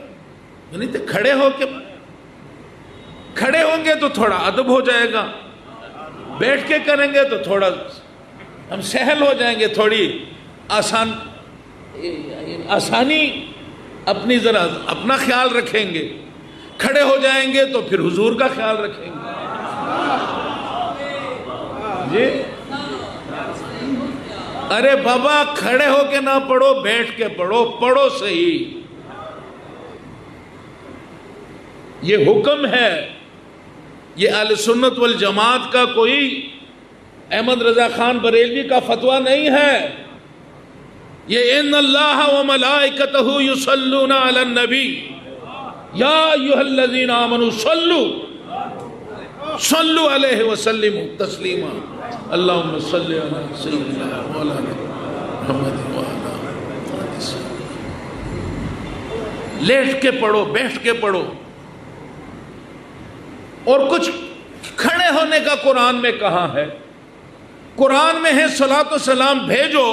نہیں تو کھڑے ہو کے. کھڑے ہوں گے تو تھوڑا ادب ہو جائے گا، بیٹھ کے کریں گے تو تھوڑا ہم سہل ہو جائیں گے، تھوڑی آسانی اپنی ذرا اپنا خیال رکھیں گے. کھڑے ہو جائیں گے تو پھر حضور کا خیال رکھیں گے. جی ارے بابا کھڑے ہو کے نہ پڑھو، بیٹھ کے پڑھو، پڑھو صحیح. یہ حکم ہے. یہ اہل سنت والجماعت کا کوئی احمد رضا خان بریلوی کا فتویٰ نہیں ہے. یہ ان اللہ وملائکتہ یصلون علی النبی یا ایھا الذین آمنوا صلوا علیہ وسلموا تسلیما. اللہم صلی علی سیدنا مولانا محمد وعلی آلہ وسلم. لیٹ کے پڑھو، بیٹھ کے پڑھو. اور کچھ کھڑے ہونے کا قرآن میں کہاں ہے؟ قرآن میں ہے صلاۃ و سلام بھیجو.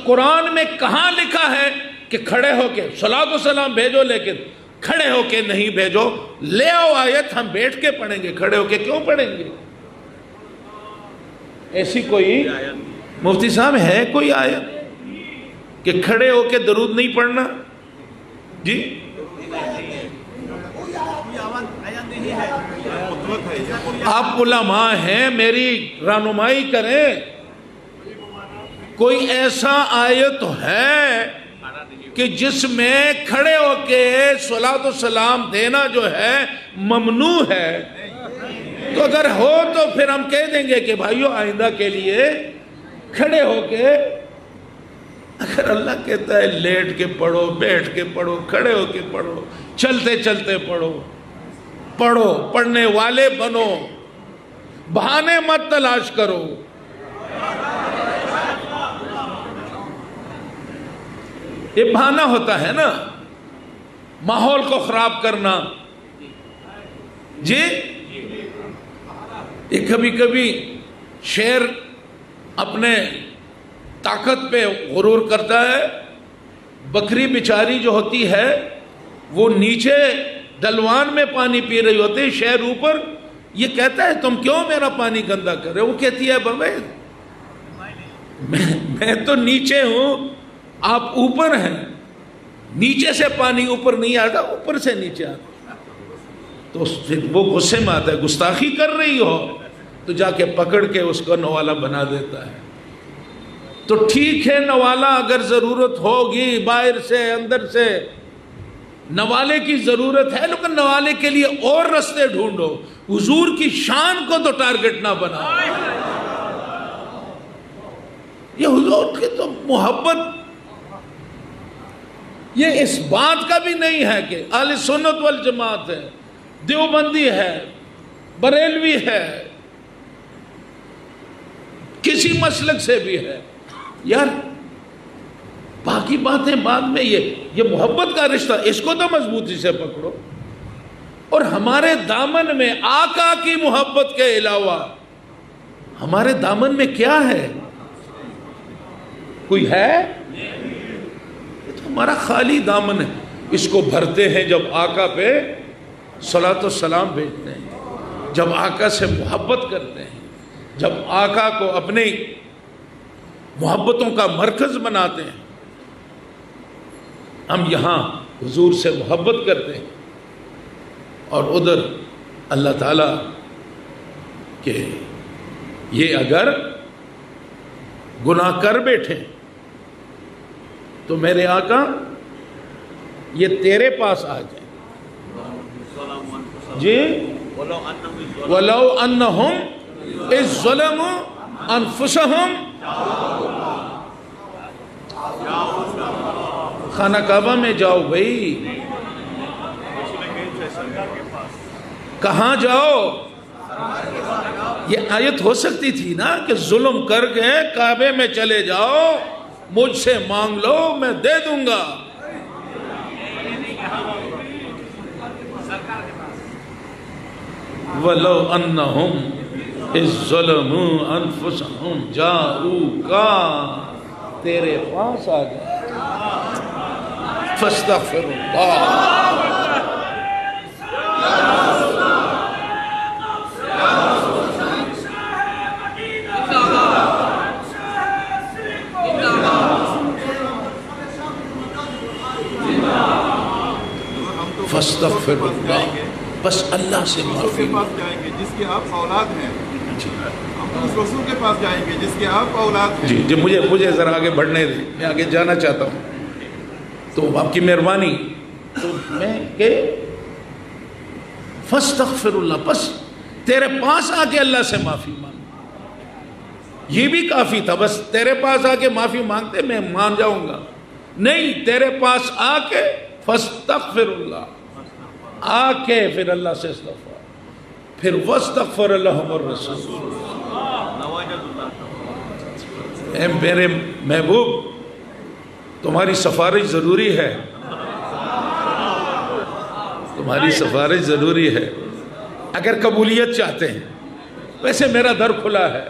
قرآن میں کہاں لکھا ہے کہ کھڑے ہو کے صلاۃ و سلام بھیجو، لیکن کھڑے ہو کے نہیں بھیجو. لے آؤ آیت، ہم بیٹھ کے پڑھیں گے، کھڑے ہو کے کیوں پڑھیں گے؟ ایسی کوئی مفتی صاحب ہے کوئی آیت کہ کھڑے ہو کے درود نہیں پڑھنا؟ جی آپ علماء ہیں، میری رہنمائی کریں. کوئی ایسا آیت ہے کہ جس میں کھڑے ہو کے صلاۃ و سلام دینا جو ہے ممنوع ہے؟ تو اگر ہو تو پھر ہم کہہ دیں گے کہ بھائیو آئندہ کے لیے کھڑے ہو کے. اگر اللہ کہتا ہے لیٹ کے پڑھو، بیٹھ کے پڑھو، کھڑے ہو کے پڑھو، چلتے چلتے پڑھو، پڑھو، پڑھنے والے بنو، بہانے مت تلاش کرو. یہ بہانہ ہوتا ہے نا ماحول کو خراب کرنا. جی یہ کبھی کبھی شیر اپنے طاقت پہ غرور کرتا ہے. بکری بیچاری جو ہوتی ہے وہ نیچے ڈلوان میں پانی پی رہی ہوتی ہے، شیر اوپر. یہ کہتا ہے تم کیوں میرا پانی گندا کر رہے ہو؟ وہ کہتی ہے بابا میں تو نیچے ہوں، آپ اوپر ہیں. نیچے سے پانی اوپر نہیں آتا، اوپر سے نیچے آتا. تو پھر وہ غصے میں آتا ہے، گستاخی کر رہی ہو، تو جا کے پکڑ کے اس کو نوالا بنا دیتا ہے. تو ٹھیک ہے نوالا اگر ضرورت ہوگی، باہر سے اندر سے نوالے کی ضرورت ہے، لیکن نوالے کے لیے اور رستے ڈھونڈو. حضور کی شان کو تو ٹارگٹ نہ بنا. یہ حضور کی تو محبت، یہ اس بات کا بھی نہیں ہے کہ اہل سنت والجماعت ہے، دیوبندی ہے، بریلوی ہے، کسی مسلک سے بھی ہے. یار باقی باتیں بعد میں، یہ محبت کا رشتہ اس کو تو مضبوطی سے پکڑو. اور ہمارے دامن میں آقا کی محبت کے علاوہ ہمارے دامن میں کیا ہے؟ کوئی ہے؟ یہ تو ہمارا خالی دامن ہے. اس کو بھرتے ہیں جب آقا پہ صلاۃ و سلام بھیجتے ہیں، جب آقا سے محبت کرتے ہیں، جب آقا کو اپنی محبتوں کا مرکز بناتے ہیں. ہم یہاں حضور سے محبت کرتے ہیں اور ادھر اللہ تعالیٰ کہ یہ اگر گناہ کر بیٹھے تو میرے آقا یہ تیرے پاس آ جائیں جی وَلَوْ أَنَّهُمْ إِذْ ظَلَمُوا أَنفُسَهُمْ خانہ کعبہ میں جاؤ بھائی، کہاں جاؤ؟ یہ آیت ہو سکتی تھی نا کہ ظلم کر کے کعبے میں چلے جاؤ، مجھ سے مانگ لو میں دے دوں گا. وَلَوْ أَنَّهُمْ إِذْ ظَلَمُوا أَنفُسَهُمْ جَاءُوكَ تیرے پاس آ گئے فَاسْتَغْفِرُ اللَّهَ فَاسْتَغْفِرُ اللَّهَ بس اللہ سے معافی پاس جائیں گے جس کے آپ اولاد ہیں، ہم اس رسول کے پاس جائیں گے جس کے آپ اولاد ہیں. جی مجھے ذرا آگے بڑھنے دیں، میں آگے جانا چاہتا ہوں، تو آپ کی مہربانی تو میں کہ فاستغفر اللہ، بس تیرے پاس آ کے اللہ سے معافی مانگ، یہ بھی کافی تھا. بس تیرے پاس آ کے معافی مانگتے میں مان جاؤں گا، نہیں تیرے پاس آ کے فاستغفر اللہ، آ کے پھر اللہ سے استغفار، پھر واستغفر لهم الرسول. اے میرے محبوب تمہاری سفارش ضروری ہے، تمہاری سفارش ضروری ہے اگر قبولیت چاہتے ہیں. ویسے میرا در کھلا ہے،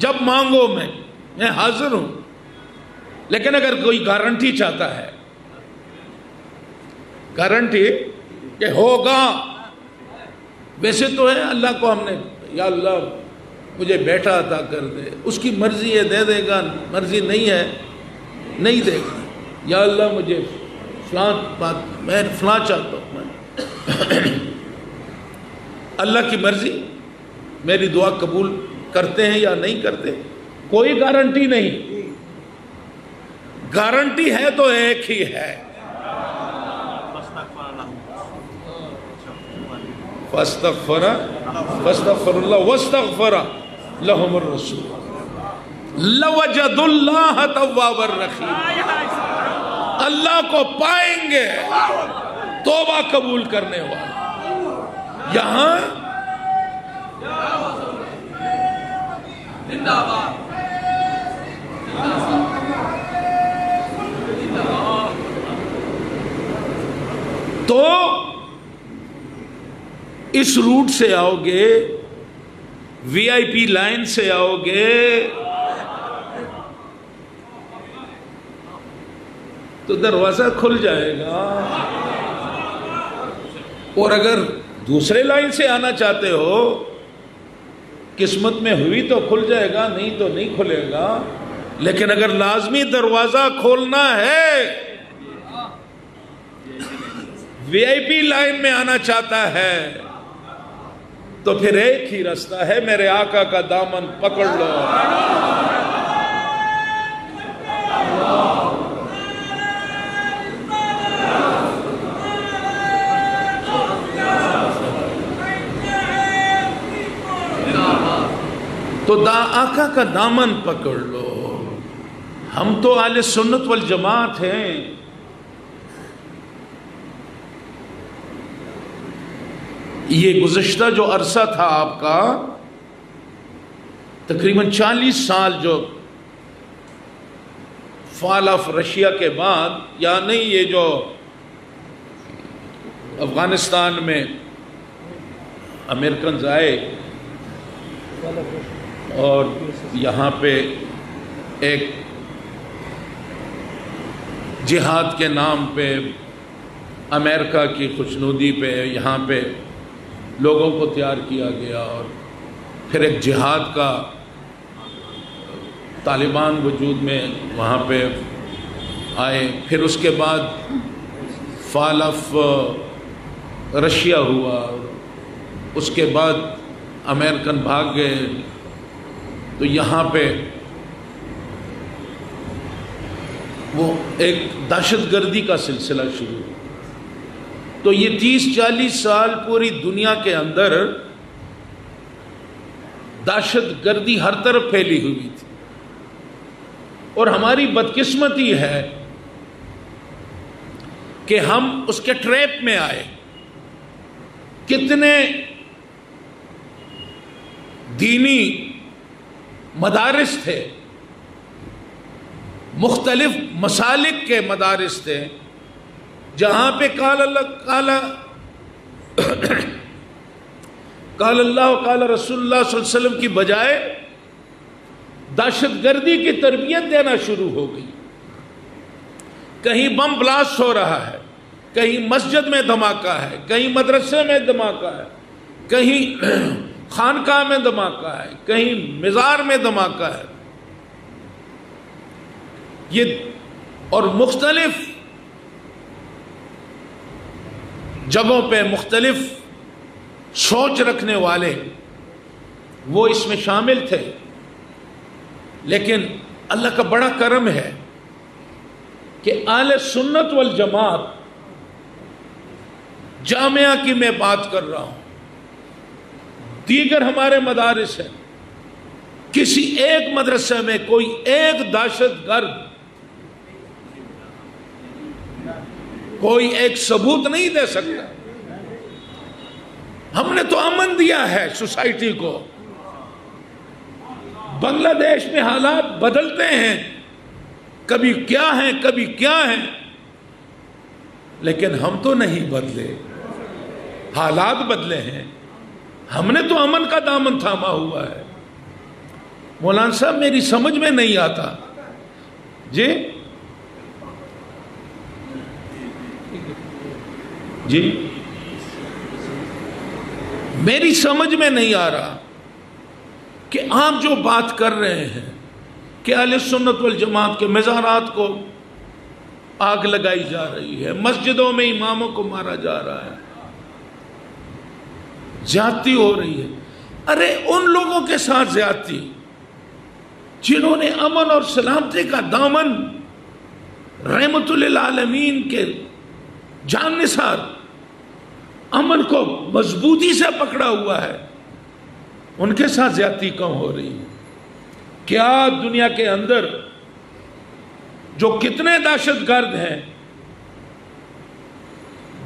جب مانگو میں حاضر ہوں، لیکن اگر کوئی گارنٹی چاہتا ہے، گارنٹی کہ ہوگا، ویسے تو ہے اللہ کو ہم نے یا اللہ مجھے بیٹا عطا کر دے، اس کی مرضی ہے دے دے گا، مرضی نہیں ہے نہیں دے گا. یا اللہ مجھے فلاں بات میں فلاں چاہتا ہوں، اللہ کی مرضی، میری دعا قبول کرتے ہیں یا نہیں کرتے کوئی گارنٹی نہیں. گارنٹی ہے تو ایک ہی ہے، فاستغفر اللہ واستغفر لهم الرسول لوجدوا اللہ توابا رحیما. اللہ کو پائیں گے توبہ قبول کرنے والے. یہاں تو اس روٹ سے آؤ گے، وی آئی پی لائن سے آؤ گے تو دروازہ کھل جائے گا، اور اگر دوسرے لائن سے آنا چاہتے ہو قسمت میں ہوئی تو کھل جائے گا، نہیں تو نہیں کھلے گا. لیکن اگر لازمی دروازہ کھولنا ہے، وی آئی پی لائن میں آنا چاہتا ہے تو پھر ایک ہی راستہ ہے، میرے آقا کا دامن پکڑ لو. تو آقا کا دامن پکڑ لو. ہم تو اہل سنت والجماعت ہیں، یہ گزشتہ جو عرصہ تھا آپ کا تقریباً 40 سال جو فال آف رشیا کے بعد، یعنی یہ جو افغانستان میں امریکنز آئے اور یہاں پہ ایک جہاد کے نام پہ امریکہ کی خوشنودی پہ یہاں پہ لوگوں کو تیار کیا گیا، اور پھر ایک جہاد کا طالبان وجود میں وہاں پہ آئے. پھر اس کے بعد فال آف رشیا ہوا، اس کے بعد امریکن بھاگ گئے تو یہاں پہ وہ ایک دہشت گردی کا سلسلہ شروع ہوا. تو یہ 30-40 سال پوری دنیا کے اندر دہشت گردی ہر طرف پھیلی ہوئی تھی. اور ہماری بدقسمتی ہے کہ ہم اس کے ٹریپ میں آئے. کتنے دینی مدارس تھے، مختلف مسالک کے مدارس تھے، جہاں پہ قال اللہ قال رسول اللہ صلی اللہ علیہ وسلم کی بجائے دہشت گردی کی تربیت دینا شروع ہو گئی. کہیں بم بلاسٹ ہو رہا ہے، کہیں مسجد میں دھماکہ ہے، کہیں مدرسے میں دھماکہ ہے، کہیں خانقاہ میں دھماکہ ہے، کہیں مزار میں دھماکہ ہے. یہ اور مختلف جگہوں پہ مختلف سوچ رکھنے والے وہ اس میں شامل تھے. لیکن اللہ کا بڑا کرم ہے کہ اہل سنت والجماعت جامعہ کی میں بات کر رہا ہوں، دیگر ہمارے مدارس ہیں، کسی ایک مدرسے میں کوئی ایک دہشت گرد کوئی ایک ثبوت نہیں دے سکتا. ہم نے تو امن دیا ہے سوسائٹی کو. بنگلہ دیش میں حالات بدلتے ہیں، کبھی کیا ہیں کبھی کیا ہیں، لیکن ہم تو نہیں بدلے، حالات بدلے ہیں. ہم نے تو امن کا دامن تھاما ہوا ہے. مولانا صاحب میری سمجھ میں نہیں آتا جی میری سمجھ میں نہیں آ رہا کہ آپ جو بات کر رہے ہیں کہ اہل سنت والجماعت کے مزارات کو آگ لگائی جا رہی ہے، مسجدوں میں اماموں کو مارا جا رہا ہے، زیادتی ہو رہی ہے. ارے ان لوگوں کے ساتھ زیادتی جنہوں نے امن اور سلامتی کا دامن رحمت للعالمین کے جان نثار امن کو مضبوطی سے پکڑا ہوا ہے، ان کے ساتھ زیادتی کم ہو رہی ہے. کیا دنیا کے اندر جو کتنے دہشت گرد ہیں،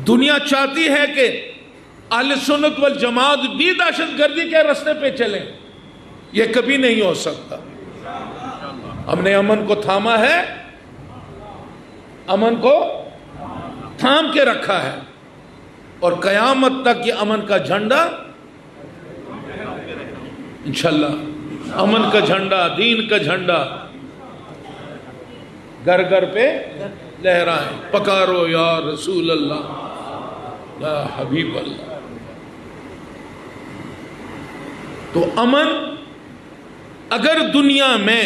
دنیا چاہتی ہے کہ اہل سنت والجماعت بھی دہشت گردی کے راستے پہ چلیں. یہ کبھی نہیں ہو سکتا. ہم نے امن کو تھاما ہے، امن کو تھام کے رکھا ہے، اور قیامت تک یہ امن کا جھنڈا انشاءاللہ، امن کا جھنڈا، دین کا جھنڈا گھر گھر پہ لہرائیں. پکارو یا رسول اللہ، یا حبیب اللہ. تو امن اگر دنیا میں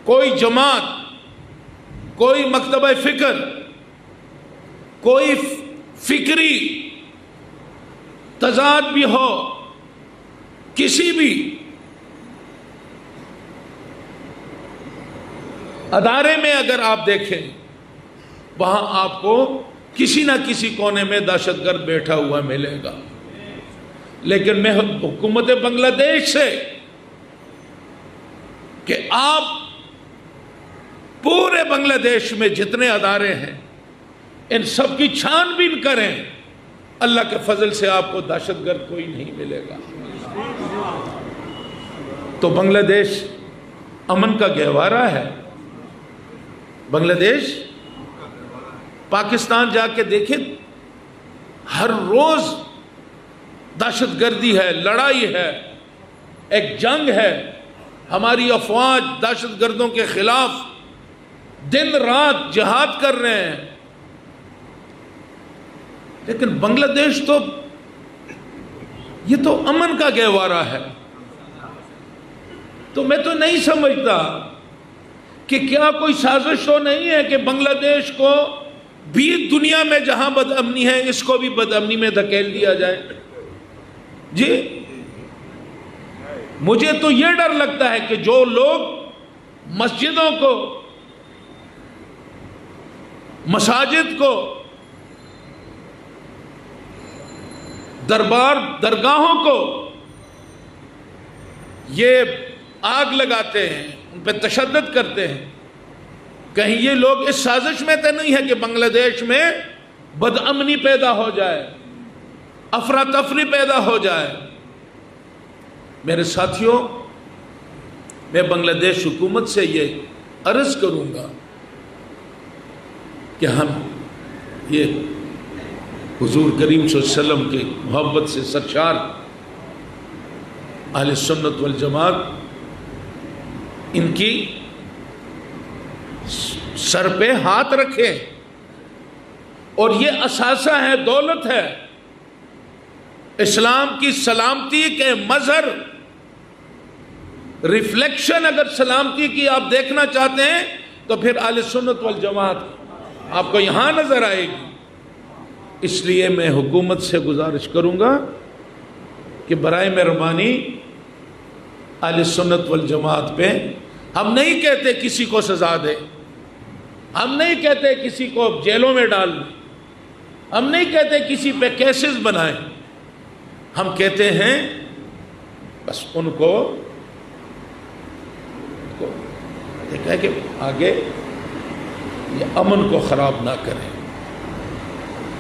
کوئی جماعت، کوئی مکتبہ فکر، کوئی فکری تضاد بھی ہو، کسی بھی ادارے میں اگر آپ دیکھیں، وہاں آپ کو کسی نہ کسی کونے میں دہشت گرد بیٹھا ہوا ملے گا. لیکن میں حکومت بنگلہ دیش سے کہ آپ پورے بنگلہ دیش میں جتنے ادارے ہیں ان سب کی چھان بین کریں، اللہ کے فضل سے آپ کو دہشت گرد کوئی نہیں ملے گا. تو بنگلہ دیش امن کا گہوارہ ہے. بنگلہ دیش، پاکستان جا کے دیکھیں، ہر روز دہشت گردی ہے، لڑائی ہے، ایک جنگ ہے. ہماری افواج دہشت گردوں کے خلاف دن رات جہاد کر رہے ہیں. لیکن بنگلہ دیش تو یہ تو امن کا گہوارہ ہے. تو میں تو نہیں سمجھتا کہ کیا کوئی سازش تو نہیں ہے کہ بنگلہ دیش کو بھی دنیا میں جہاں بد امنی ہے اس کو بھی بد امنی میں دھکیل دیا جائے. جی مجھے تو یہ ڈر لگتا ہے کہ جو لوگ مسجدوں کو، مساجد کو، درگاہوں کو یہ آگ لگاتے ہیں، ان پہ تشدد کرتے ہیں، کہیں یہ لوگ اس سازش میں تو نہیں ہے کہ بنگلہ دیش میں بدامنی پیدا ہو جائے، افراتفری پیدا ہو جائے۔ میرے ساتھیوں، میں بنگلہ دیش حکومت سے یہ عرض کروں گا کہ ہم یہ حضور کریم صلی اللہ علیہ وسلم کے محبت سے سرشار اہل سنت والجماعت ان کی سر پہ ہاتھ رکھیں، اور یہ اثاثہ ہے، دولت ہے، اسلام کی سلامتی کے مظہر، ریفلیکشن۔ اگر سلامتی کی آپ دیکھنا چاہتے ہیں تو پھر اہل سنت والجماعت آپ کو یہاں نظر آئے گی۔ اس لیے میں حکومت سے گزارش کروں گا کہ برائے مہربانی اہل سنت والجماعت پہ، ہم نہیں کہتے کسی کو سزا دے، ہم نہیں کہتے کسی کو جیلوں میں ڈال دیں، ہم نہیں کہتے کسی پہ کیسز بنائیں، ہم کہتے ہیں بس ان کو دیکھا ہے کہ آگے یہ امن کو خراب نہ کریں،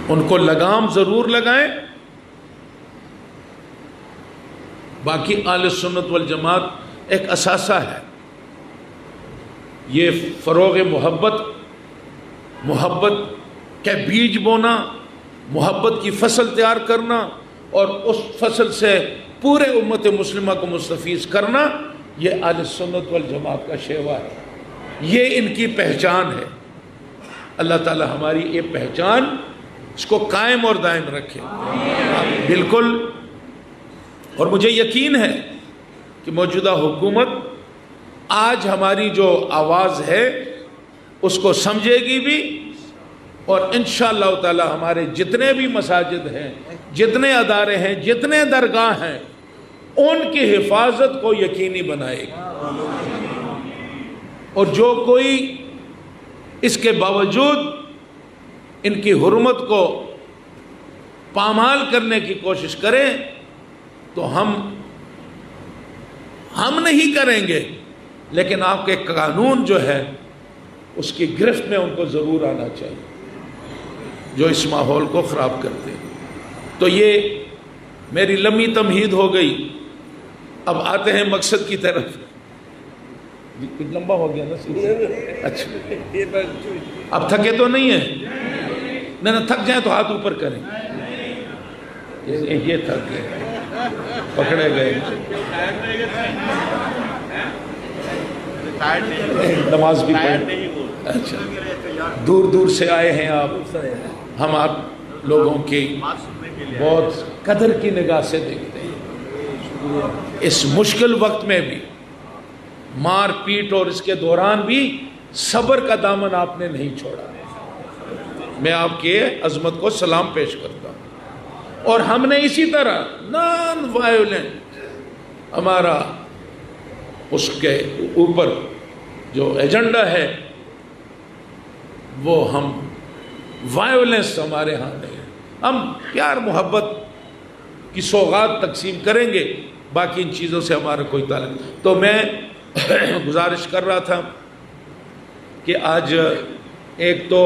ان کو لگام ضرور لگائیں۔ باقی اہل سنت والجماعت ایک اثاثہ ہے، یہ فروغ محبت کے بیج بونا، محبت کی فصل تیار کرنا اور اس فصل سے پورے امت مسلمہ کو مستفیض کرنا، یہ اہل سنت والجماعت کا شیوا ہے، یہ ان کی پہچان ہے۔ اللہ تعالی ہماری یہ پہچان اس کو قائم اور دائم رکھے۔ بالکل، اور مجھے یقین ہے کہ موجودہ حکومت آج ہماری جو آواز ہے اس کو سمجھے گی بھی، اور انشاءاللہ تعالی ہمارے جتنے بھی مساجد ہیں، جتنے ادارے ہیں، جتنے درگاہ ہیں، ان کی حفاظت کو یقینی بنائے گی۔ اور جو کوئی اس کے باوجود ان کی حرمت کو پامال کرنے کی کوشش کرے تو ہم نہیں کریں گے، لیکن آپ کے قانون جو ہے اس کی گرفت میں ان کو ضرور آنا چاہیے جو اس ماحول کو خراب کرتے ہیں۔ تو یہ میری لمبی تمہید ہو گئی، اب آتے ہیں مقصد کی طرف۔ کچھ لمبا ہو گیا نا؟ اچھا، اب تھکے تو نہیں ہیں؟ نہ تھک جائیں تو ہاتھ اوپر کریں۔ یہ تھک گئے، پکڑے گئے، نماز بھی پڑھی۔ اچھا، دور دور سے آئے ہیں آپ، ہم آپ لوگوں کی بہت قدر کی نگاہ سے دیکھتے ہیں۔ اس مشکل وقت میں بھی، مار پیٹ اور اس کے دوران بھی صبر کا دامن آپ نے نہیں چھوڑا، میں آپ کے عظمت کو سلام پیش کرتا ہوں۔ اور ہم نے اسی طرح نان وائیولنٹ، ہمارا اس کے اوپر جو ایجنڈا ہے وہ ہم وائیولنس ہمارے ہاں نہیں ہے، ہم پیار محبت کی سوغات تقسیم کریں گے، باقی ان چیزوں سے ہمارا کوئی تعلق نہیں۔ تو میں گزارش کر رہا تھا کہ آج ایک تو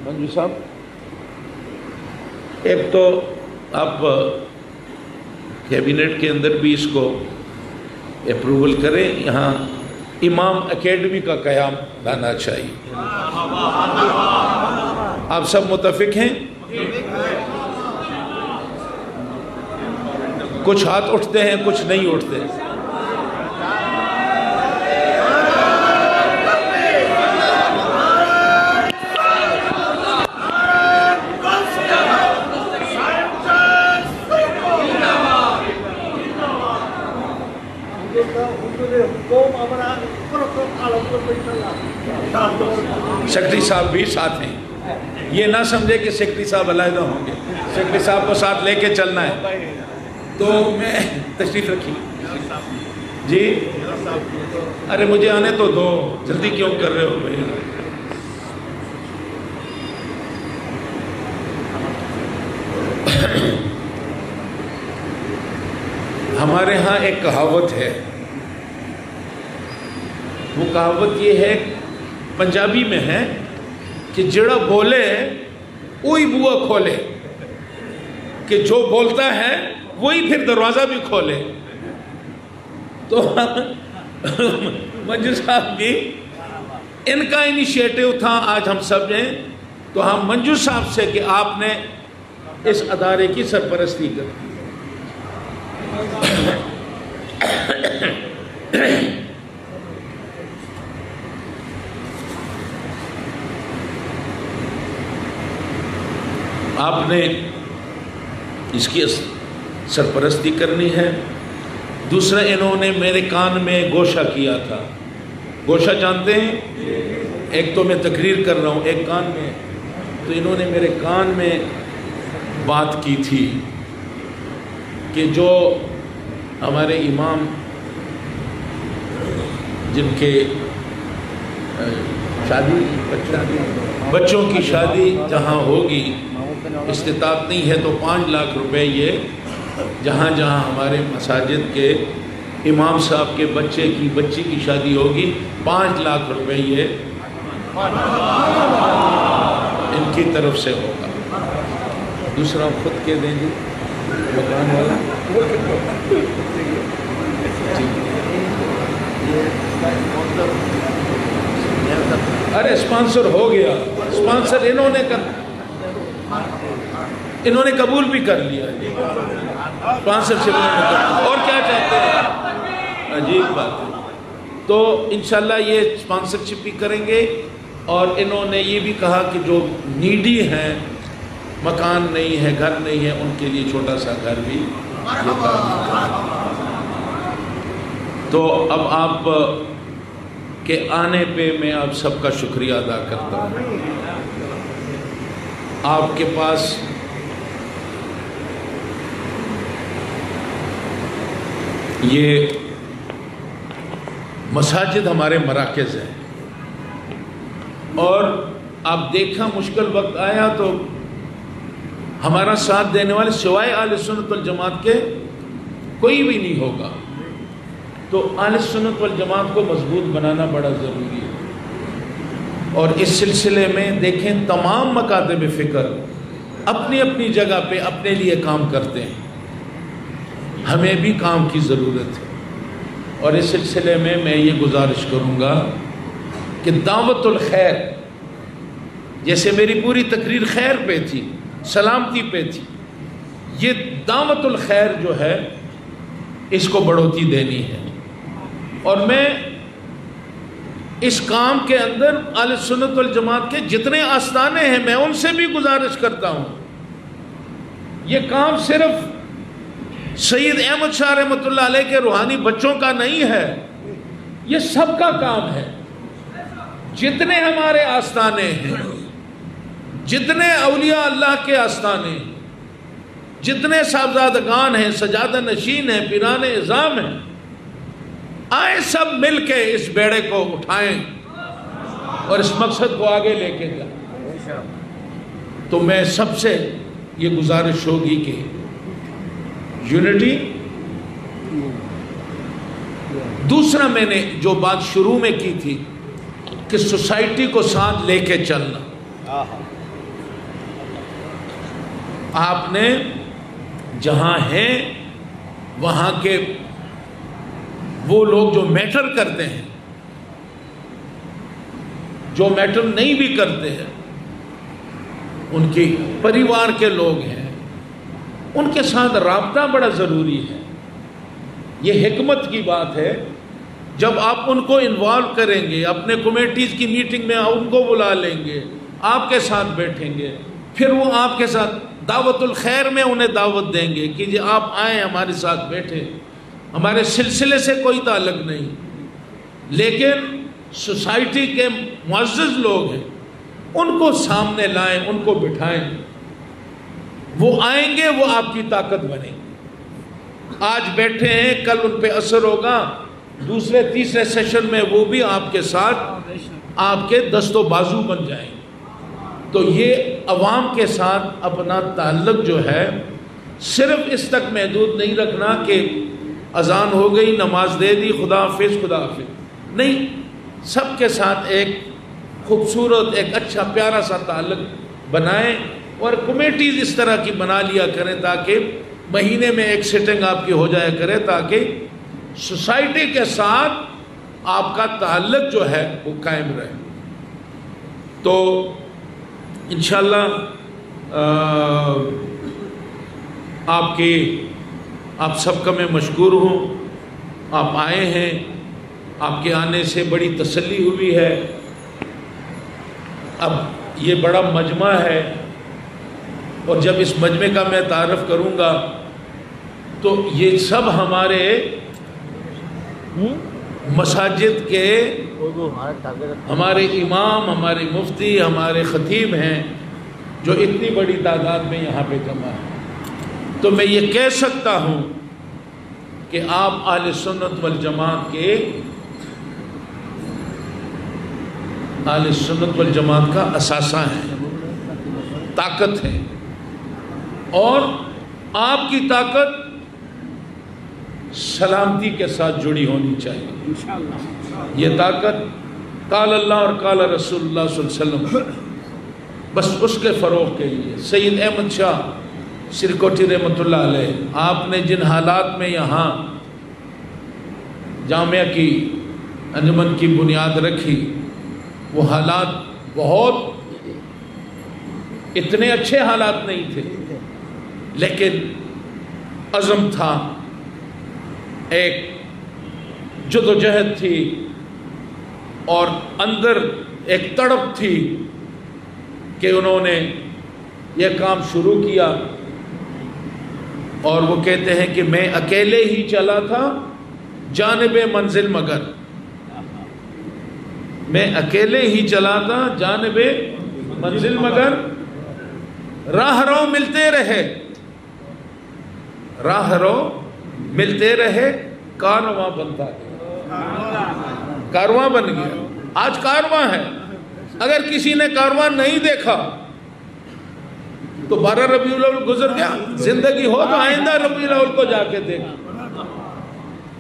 منجو صاحب، ایک تو آپ کیبنٹ کے اندر بھی اس کو اپروول کریں، یہاں امام اکیڈمی کا قیام لانا چاہیے۔ آپ سب متفق ہیں؟ کچھ ہاتھ اٹھتے ہیں، کچھ نہیں اٹھتے۔ سیکرٹری صاحب بھی ساتھ ہیں۔ یہ نہ سمجھے کہ سیکرٹری صاحب علیحدہ ہوں گے، سیکرٹری صاحب کو ساتھ لے کے چلنا ہے. تو میں تشریف رکھی جی. ارے مجھے آنے تو دو، جلدی کیوں کر رہے ہو بھائی؟ ہمارے ہاں ایک کہاوت ہے، وہ کہاوت یہ ہے، پنجابی میں ہے کہ جڑا بولے وہی بوا کھولے، کہ جو بولتا ہے وہی پھر دروازہ بھی کھولے. تو منجو صاحب بھی ان کا انیشیٹو تھا آج ہم سب نے، تو ہم منجو صاحب سے کہ آپ نے اس ادارے کی سرپرستی کر. آپ نے اس کی سرپرستی کرنی ہے. دوسرا، انہوں نے میرے کان میں گوشہ کیا تھا. گوشہ جانتے ہیں؟ ایک تو میں تقریر کر رہا ہوں، ایک کان میں، تو انہوں نے میرے کان میں بات کی تھی کہ جو ہمارے امام جن کے شادی بچوں کی شادی جہاں ہوگی، استطاعت نہیں ہے تو 5 لاکھ روپے یہ جہاں جہاں ہمارے مساجد کے امام صاحب کے بچی کی شادی ہوگی، 5 لاکھ روپے یہ ان کی طرف سے ہوگا. دوسرا خود کے دیں گے مکان والا. ارے اسپانسر ہو گیا، اسپانسر انہوں نے قبول بھی کر لیا. اسپانسرشپ اور کیا چاہتے ہیں؟ عجیب بات ہے. تو انشاءاللہ یہ اسپانسرشپ بھی کریں گے. اور انہوں نے یہ بھی کہا کہ جو نیڈی ہیں، مکان نہیں ہے، گھر نہیں ہے، ان کے لیے چھوٹا سا گھر بھی. تو اب آپ کے آنے پہ میں آپ سب کا شکریہ ادا کرتا ہوں. آپ کے پاس یہ مساجد ہمارے مراکز ہیں، اور آپ دیکھا مشکل وقت آیا تو ہمارا ساتھ دینے والے سوائے اہل سنت والجماعت کے کوئی بھی نہیں ہوگا. تو اہل سنت والجماعت کو مضبوط بنانا بڑا ضروری ہے. اور اس سلسلے میں دیکھیں تمام مکاتب فکر اپنی اپنی جگہ پہ اپنے لیے کام کرتے ہیں. ہمیں بھی کام کی ضرورت ہے. اور اس سلسلے میں یہ گزارش کروں گا کہ دعوت الخیر، جیسے میری پوری تقریر خیر پہ تھی، سلامتی پہ تھی، یہ دعوت الخیر جو ہے اس کو بڑھوتی دینی ہے. اور میں اس کام کے اندر اہل سنت والجماعت کے جتنے آستانے ہیں میں ان سے بھی گزارش کرتا ہوں. یہ کام صرف سید احمد شاہ رحمۃ اللہ علیہ کے روحانی بچوں کا نہیں ہے، یہ سب کا کام ہے. جتنے ہمارے آستانے ہیں، جتنے اولیاء اللہ کے آستانے، جتنے صاحبزادگان ہیں، سجادہ نشین ہیں، پیران اعظام ہیں، آئیں سب مل کے اس بیڑے کو اٹھائیں اور اس مقصد کو آگے لے کے جائیں. تو میں سب سے یہ گزارش ہوگی کہ یونٹی. دوسرا میں نے جو بات شروع میں کی تھی کہ سوسائٹی کو ساتھ لے کے چلنا. آپ نے جہاں ہیں وہاں کے وہ لوگ جو میٹر کرتے ہیں، جو میٹر نہیں بھی کرتے ہیں، ان کے پریوار کے لوگ ہیں، ان کے ساتھ رابطہ بڑا ضروری ہے. یہ حکمت کی بات ہے. جب آپ ان کو انوالو کریں گے، اپنے کمیٹیز کی میٹنگ میں ان کو بلا لیں گے، آپ کے ساتھ بیٹھیں گے، پھر وہ آپ کے ساتھ دعوت الخیر میں انہیں دعوت دیں گے کہ جی آپ آئیں ہمارے ساتھ بیٹھیں. ہمارے سلسلے سے کوئی تعلق نہیں، لیکن سوسائٹی کے معزز لوگ ہیں، ان کو سامنے لائیں، ان کو بٹھائیں، وہ آئیں گے، وہ آپ کی طاقت بنیں گے۔ آج بیٹھے ہیں، کل ان پہ اثر ہوگا، دوسرے تیسرے سیشن میں وہ بھی آپ کے ساتھ آپ کے دست و بازو بن جائیں گے۔ تو یہ عوام کے ساتھ اپنا تعلق جو ہے صرف اس تک محدود نہیں رکھنا کہ اذان ہو گئی، نماز دے دی، خدا حافظ خدا حافظ، نہیں، سب کے ساتھ ایک خوبصورت، ایک اچھا پیارا سا تعلق بنائیں، اور کمیٹیز اس طرح کی بنا لیا کریں تاکہ مہینے میں ایک سیٹنگ آپ کی ہو جایا کرے، تاکہ سوسائٹی کے ساتھ آپ کا تعلق جو ہے وہ قائم رہے۔ تو انشاءاللہ آپ سب کا میں مشکور ہوں، آپ آئے ہیں، آپ کے آنے سے بڑی تسلی ہوئی ہے۔ اب یہ بڑا مجمع ہے، اور جب اس مجمع کا میں تعارف کروں گا تو یہ سب ہمارے مساجد کے ہمارے امام، ہمارے مفتی، ہمارے خطیب ہیں جو اتنی بڑی تعداد میں یہاں پہ جمع ہیں۔ تو میں یہ کہہ سکتا ہوں کہ آپ اہل سنت والجماعت کے، اہل سنت والجماعت کا اثاثہ ہیں، طاقت ہے، اور آپ کی طاقت سلامتی کے ساتھ جڑی ہونی چاہیے۔ یہ طاقت قال اللہ اور قال رسول اللہ صلی اللہ علیہ وسلم، بس اس کے فروغ کے لیے سید احمد شاہ سرکوٹی رحمۃ اللہ علیہ، آپ نے جن حالات میں یہاں جامعہ کی انجمن کی بنیاد رکھی، وہ حالات بہت اتنے اچھے حالات نہیں تھے، لیکن عزم تھا، ایک جدوجہد تھی، اور اندر ایک تڑپ تھی کہ انہوں نے یہ کام شروع کیا۔ اور وہ کہتے ہیں کہ میں اکیلے ہی چلا تھا جانب منزل مگر، میں اکیلے ہی چلا تھا جانب منزل مگر، راہ رو ملتے رہے، راہ رو ملتے رہے، کارواں بنتا گیا، کارواں بن گیا۔ آج کارواں ہے، اگر کسی نے کارواں نہیں دیکھا تو 12 ربیع الاول گزر گیا، زندگی ہو تو آئندہ ربیع الاول کو جا کے دیکھ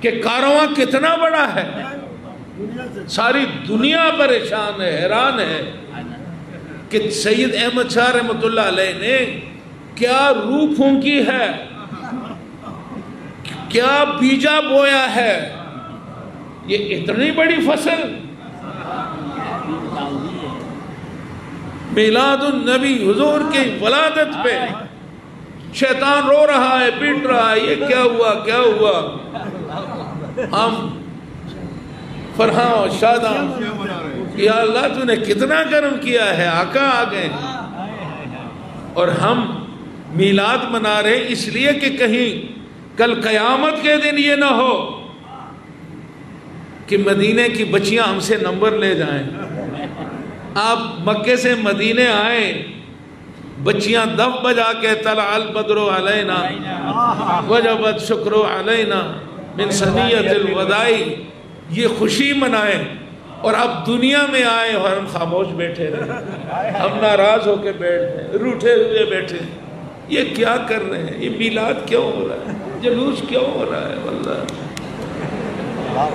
کہ کارواں کتنا بڑا ہے۔ ساری دنیا پریشان ہے، حیران ہے کہ سید احمد شاہ رحمۃ اللہ علیہ نے کیا روح پھونکی ہے، کیا بیجا بویا ہے، یہ اتنی بڑی فصل۔ میلاد النبی، حضور کی ولادت پہ شیطان رو رہا ہے، پیٹ رہا ہے، یہ کیا ہوا کیا ہوا، ہم فرحاں و شاداں، یا اللہ تو نے کتنا کرم کیا ہے، آقا آ گئے، اور ہم میلاد منا رہے ہیں اس لیے کہ کہیں کل قیامت کے دن یہ نہ ہو کہ مدینے کی بچیاں ہم سے نمبر لے جائیں۔ آپ مکے سے مدینے آئیں، بچیاں دف بجا کے طلع البدر علینا وجبت شکر علینا من ثنیۃ الوداع، یہ خوشی منائیں، اور آپ دنیا میں آئے اور ہم خاموش بیٹھے رہے، ہم ناراض ہو کے بیٹھے، روٹھے ہوئے بیٹھے، یہ کیا کر رہے ہیں، یہ میلاد کیوں ہو رہا ہے، جلوس کیوں ہو رہا ہے؟ واللہ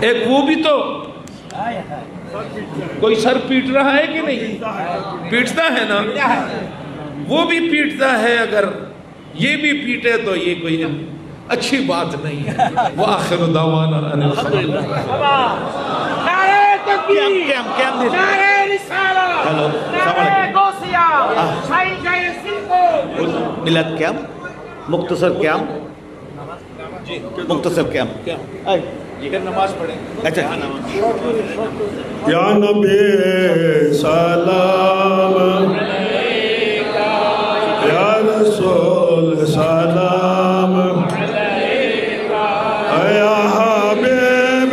ایک وہ بھی تو کوئی سر پیٹ رہا ہے کہ نہیں، پیٹتا ہے نا، وہ بھی پیٹتا ہے، اگر یہ بھی پیٹے تو یہ کوئی اچھی بات نہیں ہے۔ وآخر دعوانا ان الحمد للہ۔ نعرہ تکبیر، نعرہ رسالہ، نعرہ غوثیہ، شاہی جائے سلطان۔ ملت قیام، مختصر قیام، مختصر قیام، نماز پڑھیں۔ اچھا، یا نبی سلام، یا رسول سلام، یا حبیب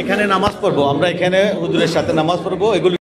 এখানে নামাজ পড়বো আমরা, এখানে হুজুরের সাথে নামাজ পড়বো। এগুলো